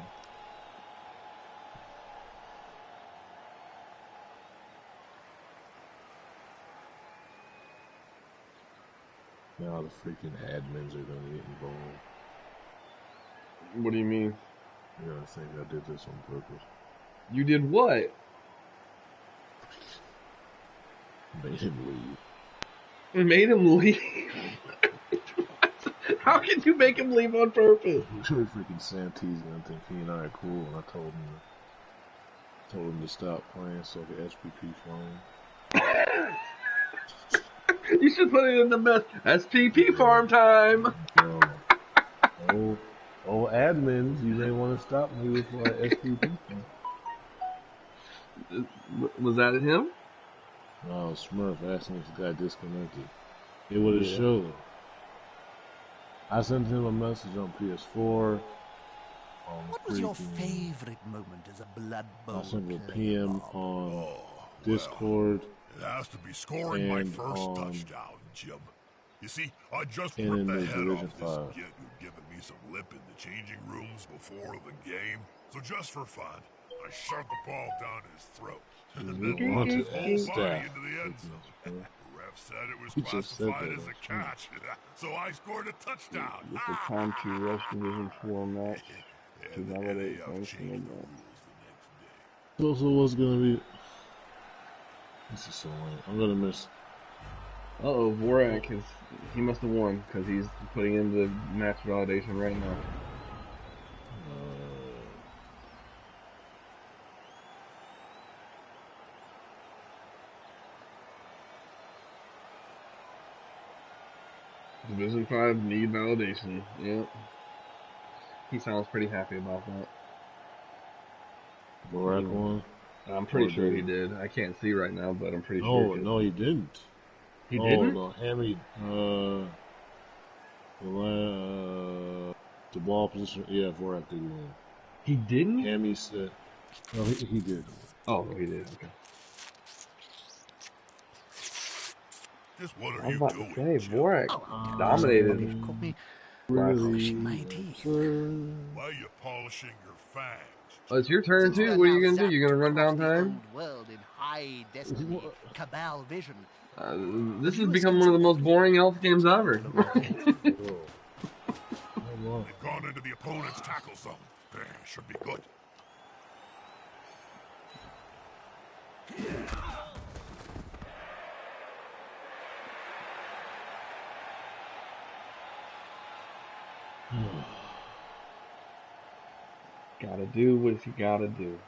Now the freaking admins are gonna get involved. What do you mean? You know, I think I did this on purpose. You did what? Made him leave. It made him leave? How could you make him leave on purpose? Freaking Sam teasing him, think he and I are cool, and I told him to stop playing so the SPP farm. You should put it in the mess. SPP farm time. Oh, admins, you may want to stop me before I SPP. Was that him? No, Smurf asking if the guy disconnected. It would have showed. I sent him a message on PS4. What was your favorite moment as a Blood Bowl I sent him a player? PM on Discord. It has to be scoring my And first on- touchdown, Jim. You see, I just and ripped in the the head Division off this 5. kid who'd given me some lip in the changing rooms before the game. So just for fun, I shoved the ball down his throat and then launched his whole body into the end zone. The ref said it was He just said classified that as a on screen. catch, so I scored a touchdown. With the time to rush Division 4 match to And the validate NAF things changed from the the rules the next day. So what's gonna be? This is so lame. I'm gonna miss. Uh-oh, Vorak he must have won, because he's putting in the match validation right now. Division 5 need validation. Yep. He sounds pretty happy about that. Borak won. I'm pretty Or sure did he he? did. I can't see right now, but I'm pretty No, sure. no, he didn't. He Oh didn't? no, Hammy. The ball position. Yeah, Borak did win. He didn't? Hammy said. No, he did. Oh, he did. Okay. Just what I are was you about to doing, say, Jim? Vorak Oh, dominated. you've caught me Really? my teeth. Why are you polishing your fangs? Oh, it's your turn Since too. we're What are you now gonna do? You zapped gonna run across down the time? old world in high destiny, cabal vision. This has become one of the most boring elf games ever. Whoa. Hold on. They've gone into the opponent's tackle zone. Should be good. Gotta do what you gotta do.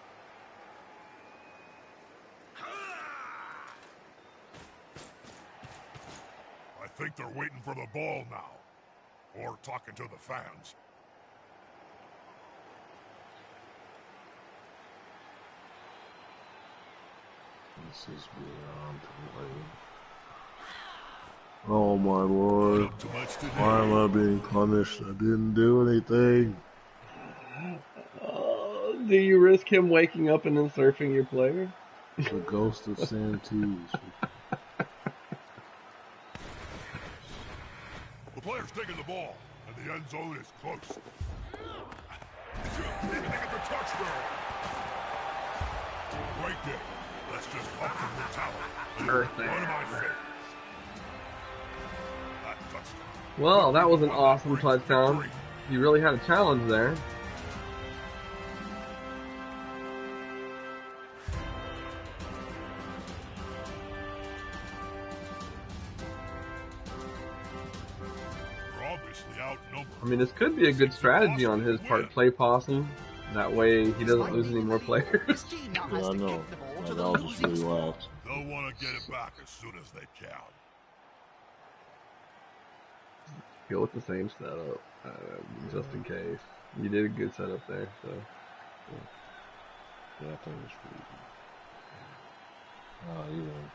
I think they're waiting for the ball now. Or talking to the fans. This is beyond late. Oh my lord. Why am I being punished? I didn't do anything. Do you risk him waking up and then surfing your player? The ghost of Santee. The player's taking the ball, and the end zone is close. They get the touchdown. Great game. Let's just hope for brutality. One of my favorites. That touchdown. Well, that was an awesome touchdown. You really had a challenge there. We're obviously outnumbered. I mean, this could be a good strategy on his part. Play possum. That way he doesn't lose any more players. Yeah, I know. That was just really wild. They'll want to get it back as soon as they can. Go with the same setup, just in case. You did a good setup there, so. Yeah, I think it's pretty good. Oh, you know.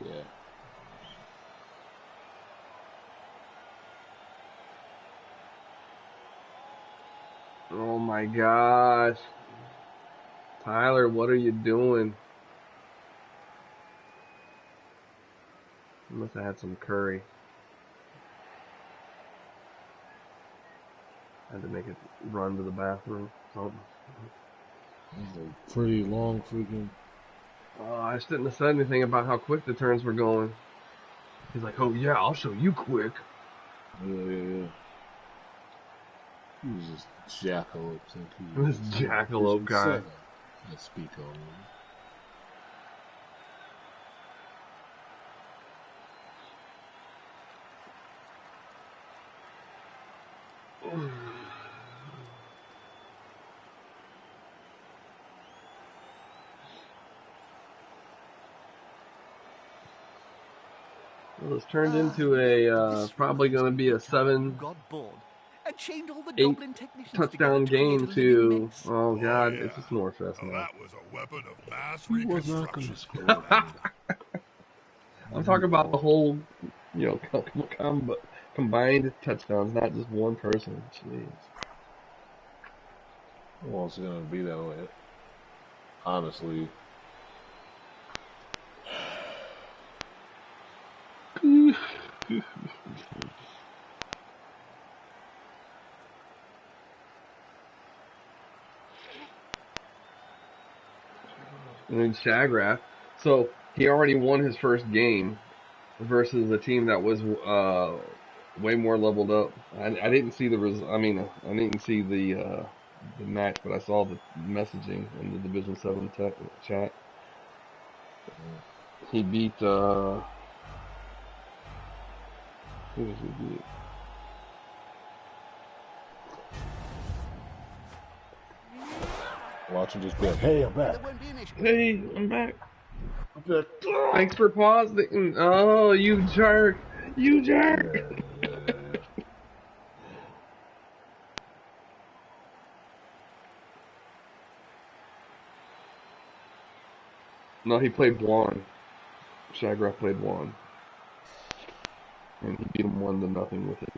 Yeah. Oh my gosh. Tyler, what are you doing? You must have had some curry. Had to make it run to the bathroom. Oh. It's a pretty long freaking. I shouldn't have said anything about how quick the turns were going. He's like, oh yeah, I'll show you quick. Yeah. He was just Jackilope. This Jackilope guy. Let's speak on him. Well, it's turned into a probably going to be a 7-8 touchdown game to, oh god, it's a Snorefest now. That was a weapon of mass He was not going to reconstruction. score. I'm talking about the whole, combined touchdowns, not just one person. Jeez. Well, it's going to be that way. Honestly. And then Shagrath, so he already won his first game versus a team that was way more leveled up. I didn't see the I didn't see the match, but I saw the messaging in the Division 7 chat. He beat who did he beat? Watch him just be like, hey, I'm back. Hey, I'm back. I'm back. Thanks for pausing. Oh, you jerk. You jerk. Yeah. No, he played Juan. Shagrath played Juan. And he beat him 1-0 with his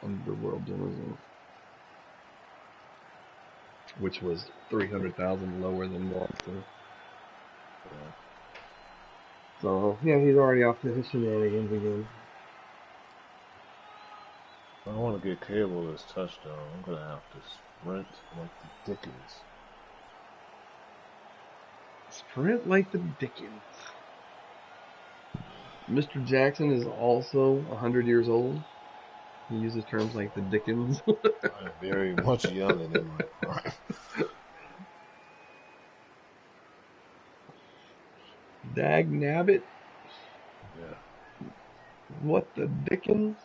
Underworld Denizen, which was 300,000 lower than Monster. Yeah. So, yeah, he's already off to his shenanigans again. I want to get Cable this touchdown. I'm going to have to sprint like the Dickens. Sprint like the Dickens. Mr. Jackson is also 100 years old. He uses terms like the Dickens. I'm very much younger than my prime. Dag nabbit. Yeah. What the dickens?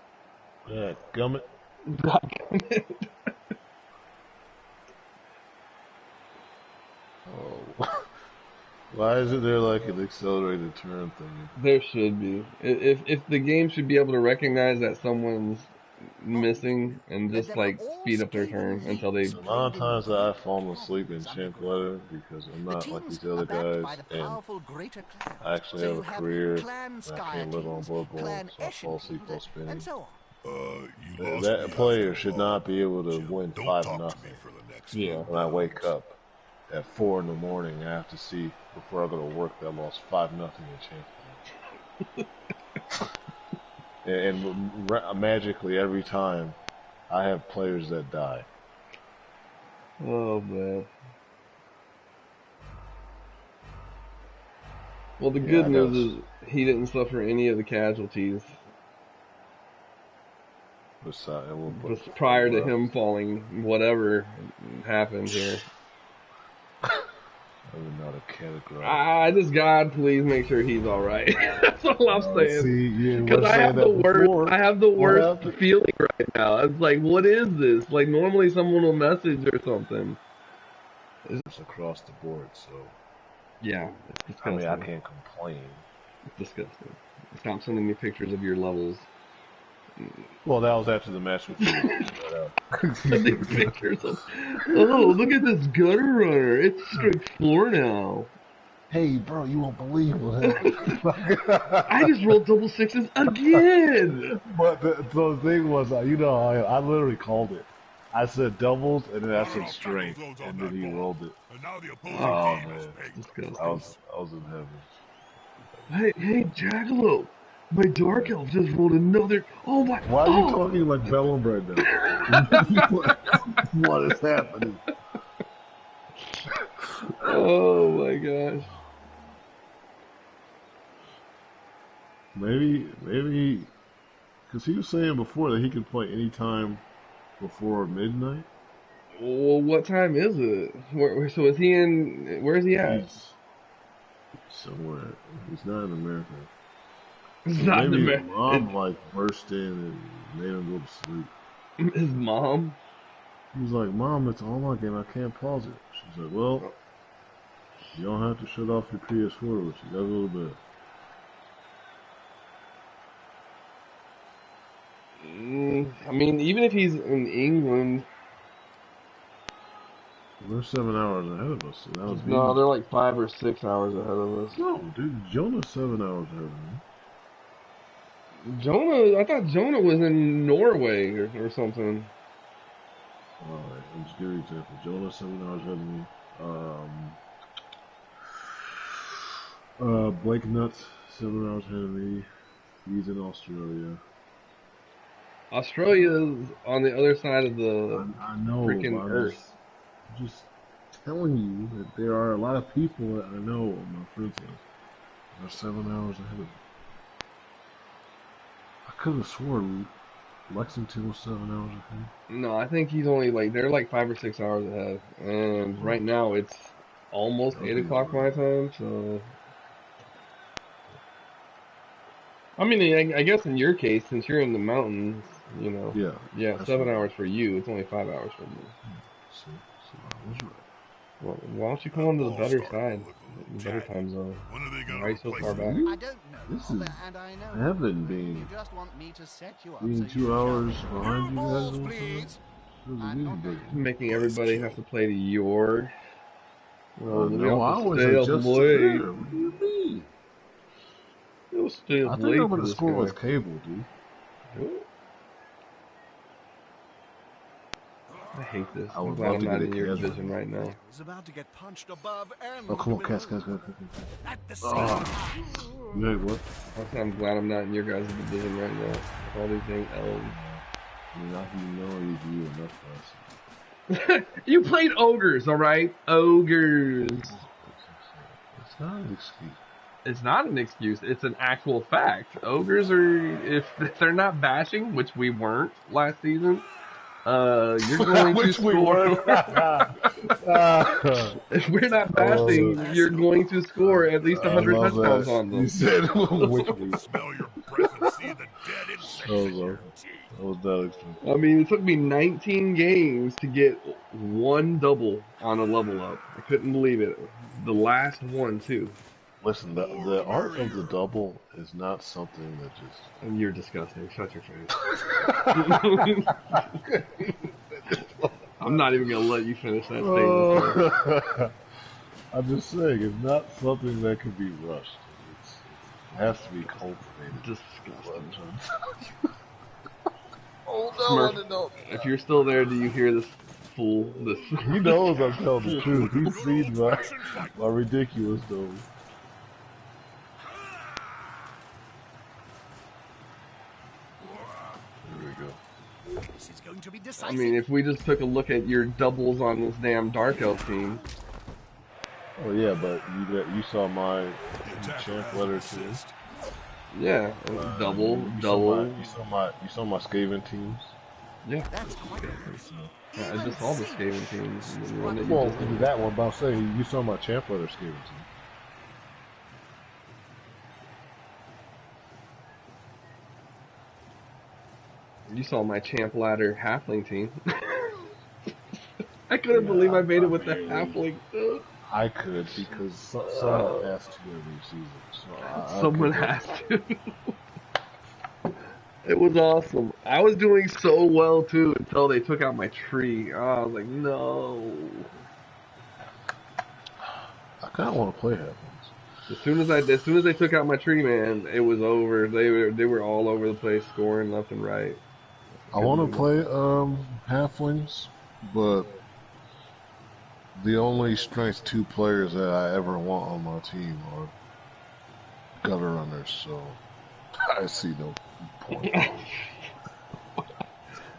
Yeah, gummit. Dadgummit. Oh. Why isn't there like an accelerated turn thing? There should be. If the game should be able to recognize that someone's missing and just like speed up their turn until they. A lot of times I've fallen asleep in champ letter because I'm The not like teams these other are backed by guys, the and powerful greater clans. I actually So have you a have career Clan and I Skye can't live on teams, Blood Bowl, Clan so I fall Eshin asleep while teams, spinning. and so on. You lost That me player after should all. not be able to Jim, win don't 5-0 talk to me for the next Yeah. few when I wake rounds. up at 4 in the morning. I have to see before I go to work that I lost 5-0 in champ. and magically every time I have players that die. Oh man. Well, the good news is he didn't suffer any of the casualties. Just prior to him falling, whatever happened here. I would not have categorized. I just, God, please make sure he's all right. That's all I'm saying. Because I have the worst feeling right now. It's like, what is this? Like, normally someone will message or something. It's across the board, so. Yeah, it's disgusting. I mean, I can't complain. It's disgusting. Stop sending me pictures of your levels. Well, that was after the match with you. Sending pictures of, oh, look at this gutter runner. It's straight 4 now. Hey, bro, you won't believe what happened. I just rolled double 6s again. But the thing was, I literally called it. I said doubles, and then I said straight, and then he rolled it. Oh, man. I was in heaven. Hey, Jackilope. My dark elf just rolled another. Oh my! Why are you talking like Bellum right now? What is happening? Oh my gosh! Maybe, because he was saying before that he could play anytime before midnight. Well, what time is it? So is he in? Where is he at? He's somewhere. He's not in America. He's so not in America. America. Mom burst in and made him go to sleep. His mom? He was like, "Mom, it's all my game. I can't pause it." She's like, "Well, you don't have to shut off your PS4, but you got a little bit." I mean, even if he's in England, they're 7 hours ahead of us. So that would be... No, they're like 5 or 6 hours ahead of us. No, dude, Jonah's 7 hours ahead of me. I thought Jonah was in Norway or something. Alright, I'm just giving you an example. Jonah's 7 hours ahead of me. Blake Nuts, 7 hours ahead of me. He's in Australia. Australia's on the other side of the freaking Earth. I'm just telling you that there are a lot of people that I know, my friends, that are 7 hours ahead of me. I could have sworn Lexington was 7 hours ahead. No, I think he's only they're like 5 or 6 hours ahead. And right now it's almost 8 o'clock my time, so. I mean, I guess in your case, since you're in the mountains, Yeah, 7 hours for you. It's only 5 hours for me. So I was right. Well, why don't you come on to the better side, the better time zone? Why are you so far back? I don't know, and I know Heaven being you just want me to set you up being so 2 hours behind you guys. Making everybody have to play to your. Well, no, I was just late. What do you mean? You'll stay up I think late I'm for gonna this score guy. with cable, dude. What? I hate this. I I'm would glad love I'm to not get in a your Casper. division right now. He's about to get punched above and Oh, come on, Cass. At the same You heard what? I'm glad I'm not in your guys' division right now. All these dang elves. You enough. You played ogres, alright? Ogres. It's not an excuse. It's not an excuse. It's an actual fact. Ogres are, if they're not bashing, which we weren't last season, You're going to Which we score. were. If we're not passing, you're going to score at least I 100 love touchdowns that. on You them. said which we. Smell your breath and see the dead insects in your teeth. That was not expected. I mean, it took me 19 games to get one double on a level up. I couldn't believe it. The last one, too. Listen, the art of the double is not something that just. And you're disgusting. Shut your face. I'm not even going to let you finish that statement. I'm just saying, it's not something that can be rushed. It has to be cultivated. Disgusting. Oh no, Smurf, I didn't know. if you're still there, do you hear this fool? This. He knows I'm telling the truth. He's seen my ridiculous though. Here we go. This is going to be I decisive. mean, if we just took a look at your doubles on this damn Dark Elf team. Oh yeah, but you saw my champ letter too. Yeah, double. You saw my Skaven teams. Yeah. That's quite I just saw the Skaven teams. And the one that you Well, just did. that one, but I'll say you saw my champ letter Skaven team. You saw my champ ladder halfling team. I couldn't believe I made it with the halfling. I could because someone has to every season. So Someone has to. It was awesome. I was doing so well too until they took out my tree. Oh, I was like, no. I kind of want to play halflings. As soon as they took out my tree, man, it was over. They were all over the place, scoring left and right. I want to play halflings, but the only strength 2 players that I ever want on my team are gutter runners, so I see no point.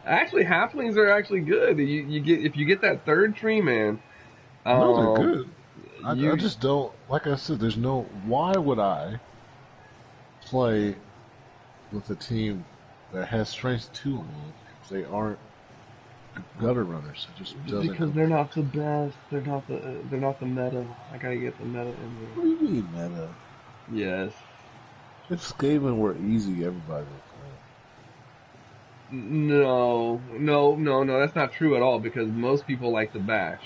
Actually, halflings are actually good. If you get that third tree, man. No, they're good. I just don't, like I said, there's no, why would I play with a team that has strength 2 on it if they aren't gutter runners? It just doesn't. Because they're not the best. They're not the meta. I gotta get the meta in there. What do you mean, meta? Yes. If Skaven were easy, everybody would play. No. That's not true at all. Because most people like the bash.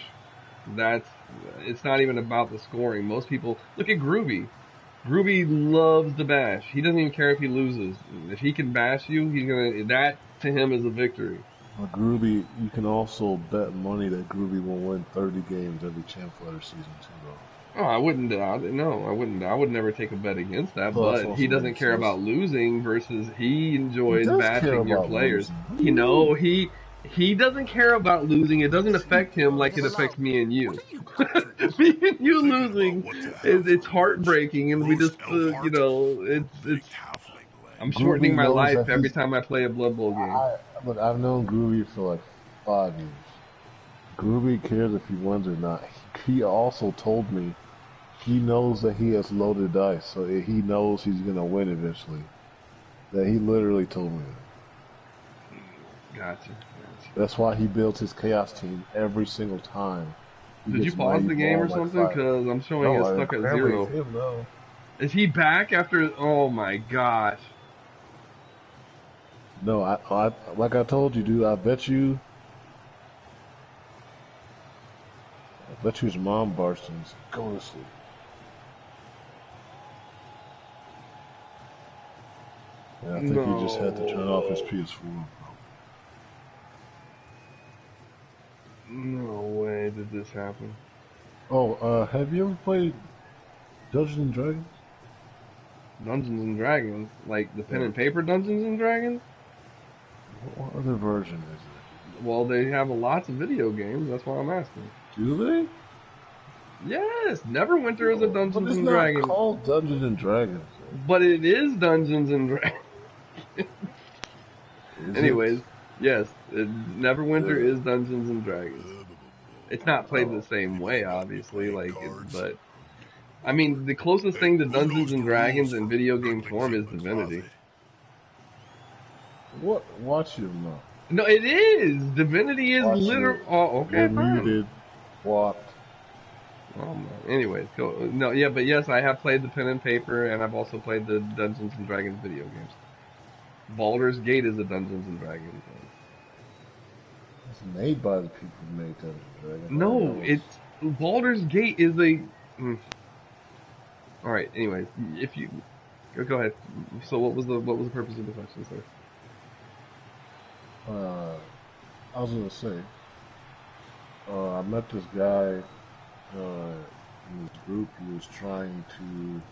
It's not even about the scoring. Most people look at Groovy. Groovy loves the bash. He doesn't even care if he loses. If he can bash you, that to him is a victory. Well, Groovy, you can also bet money that Groovy will win 30 games every champ letter season too, though. Oh, I wouldn't. No, I wouldn't. I would never take a bet against that. Plus, But he doesn't care about losing. Versus he enjoys does bashing care your about players. losing. He doesn't care about losing. It doesn't affect him like it affects me and you. Me and you losing, it's heartbreaking, and we just, it's. I'm shortening my life every time I play a Blood Bowl game. But I've known Groovy for like 5 years. Groovy cares if he wins or not. He also told me he knows that he has loaded dice, so he knows he's gonna win eventually. That he literally told me that. Gotcha. That's why he builds his chaos team every single time. Did you pause the game or something? Because I'm showing it's stuck at 0. Is he back after? Oh my gosh. No, I like I told you, dude. I bet you his mom barks and says, "Go to sleep." And I think he just had to turn off his PS4. No way did this happen. Oh, have you ever played Dungeons and Dragons? Dungeons and Dragons? Like the pen and paper Dungeons and Dragons? What other version is it? Well, they have lots of video games. That's why I'm asking. Do they? Yes, Neverwinter is a Dungeons and Dragons. Dragons. It's not called Dungeons and Dragons. But it is Dungeons and Dragons. Anyways, yes, Neverwinter is Dungeons and Dragons. It's not played the same way, obviously, but I mean, the closest thing to Dungeons and Dragons in video game form is Divinity. What? Watch your mouth. No, it is. Divinity is Watch literal. it. Oh, okay, You're fine. muted. Blocked. Oh man. Anyways, go. No, yeah, but yes, I have played the pen and paper, and I've also played the Dungeons and Dragons video games. Baldur's Gate is a Dungeons and Dragons game. It's made by the people who made Dungeons and Dragons. No, it's Baldur's Gate is a. All right. Anyways, if you go ahead. So what was the purpose of the question, sir? I was gonna say, I met this guy in this group. He was trying to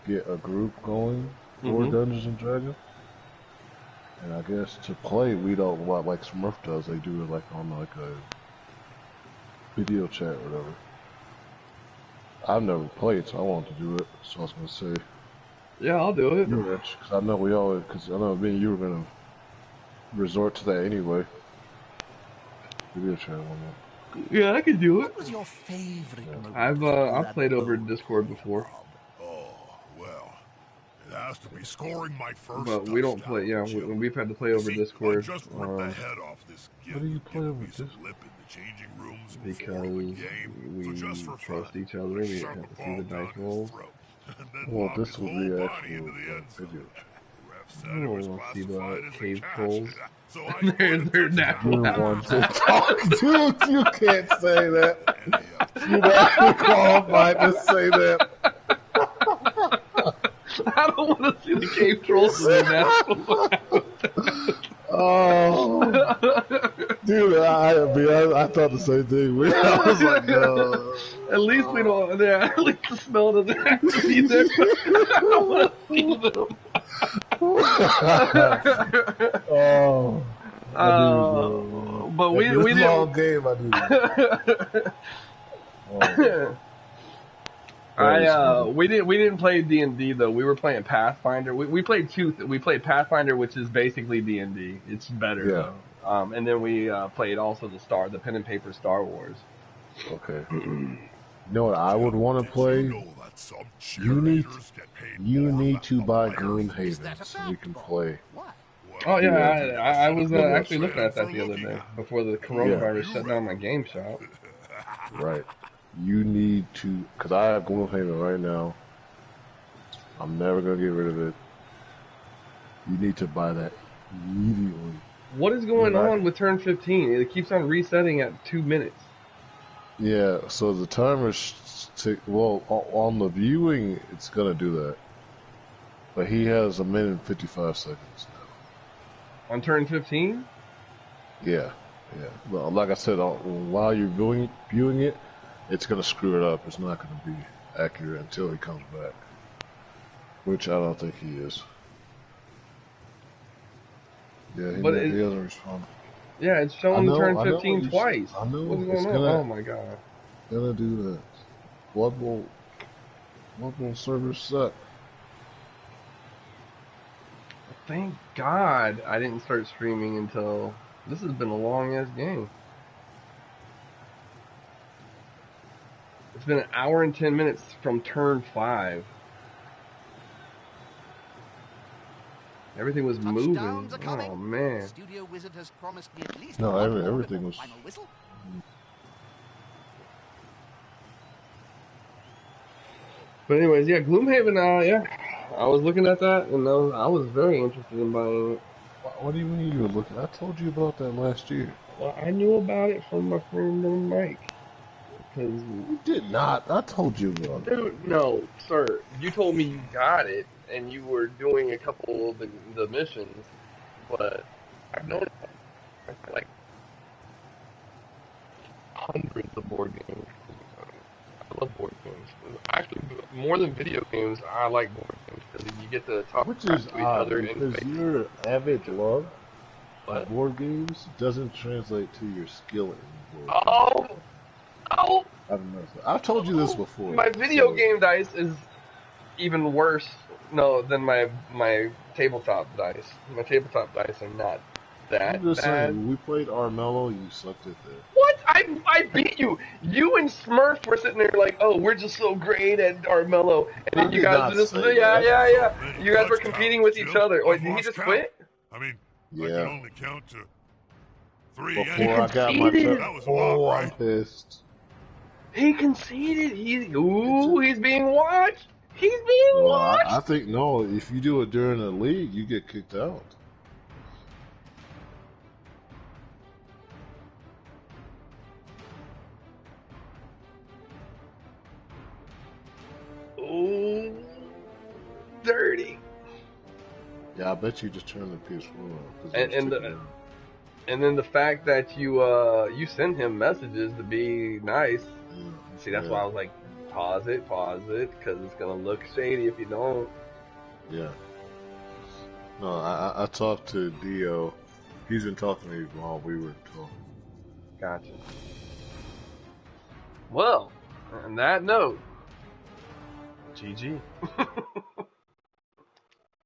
get a group going for Dungeons and Dragons. And I guess to play, we don't like Smurf does. They do it like on like a video chat or whatever. I've never played, so I wanted to do it. So I was gonna say, yeah, I'll do it. Because I know because I know me and you were gonna resort to that anyway. Video chat one. Yeah, I could do it. What was your favorite moment? I've played over Discord before. Oh, well, it has to be scoring my first. But we don't play. Yeah, we've had to play over Discord. Just rip the head off this What do you play over Discord? Because we trust each other. We have to see the dice rolls. Well, this will be actual video. Oh, we'll see the cave trolls. they're natural. You want to talk, dude? You can't say that. You're not qualified to say that. I don't want to see the cave trolls. They're natural. Oh, dude, I thought the same thing. I was like, no. At least we don't. At least the smell doesn't have to be there. I don't want to see them. But we didn't. Long game, we didn't play D&D though. We were playing Pathfinder. We played we played Pathfinder, which is basically D&D. It's better though. And then we played also the pen and paper Star Wars. Okay. You know what I would want to play? You need to buy Gloomhaven so we can play. Oh yeah, I was actually looking at that the other day before the coronavirus shut down my game shop. Right. You need to, because I have Gloomhaven right now. I'm never going to get rid of it. You need to buy that immediately. What is going on with turn 15? It keeps on resetting at 2 minutes. Yeah, so the timer's, well, on the viewing, it's going to do that. But he has 1 minute and 55 seconds now. On turn 15? Yeah. Well, like I said, while you're viewing it, it's going to screw it up. It's not going to be accurate until he comes back. Which I don't think he is. Yeah, he doesn't respond. Yeah, it's showing turn 15 twice. I know. What's going on? Oh my god. Gonna do that. Blood Bowl servers suck. Thank God I didn't start streaming until... This has been a long-ass game. It's been 1 hour and 10 minutes from turn 5. Everything was moving. Oh, man. No, everything was... But anyways, yeah, Gloomhaven, yeah. I was looking at that, and I was very interested in buying it. What do you mean you were looking? I told you about that last year. Well, I knew about it from my friend Mike. You did not. I told you about it. Dude, no, sir. You told me you got it, and you were doing a couple of the missions, but I've known like hundreds of board games. I love board games. Actually, more than video games, I like board games because you get to talk to each other. Because your avid love of board games doesn't translate to your skill in board games. Oh! I don't know. I've told you this before. My video game dice is even worse, than my tabletop dice. My tabletop dice are not that I'm just bad. saying, we played Armello, you sucked at that. What? I beat you! You and Smurf were sitting there like, oh, we're just so great at Armello. And then you guys were just, yeah. You guys were competing with each other. Wait, did he just quit? I mean, I could Yeah. only count to 3 Before I got my conceded. turn. That was a lot, Oh, I'm right? pissed. He conceded. He's being watched. He's being Well, I watched. think no. If you do it during the league, you get kicked out. Oh, dirty. Yeah, I bet you just turned the PS4 on. And then the fact that you send him messages to be nice. See, that's why I was like, pause it, because it's gonna look shady if you don't. Yeah. No, I talked to Dio. He's been talking to me while we were talking. Gotcha. Well, on that note, GG.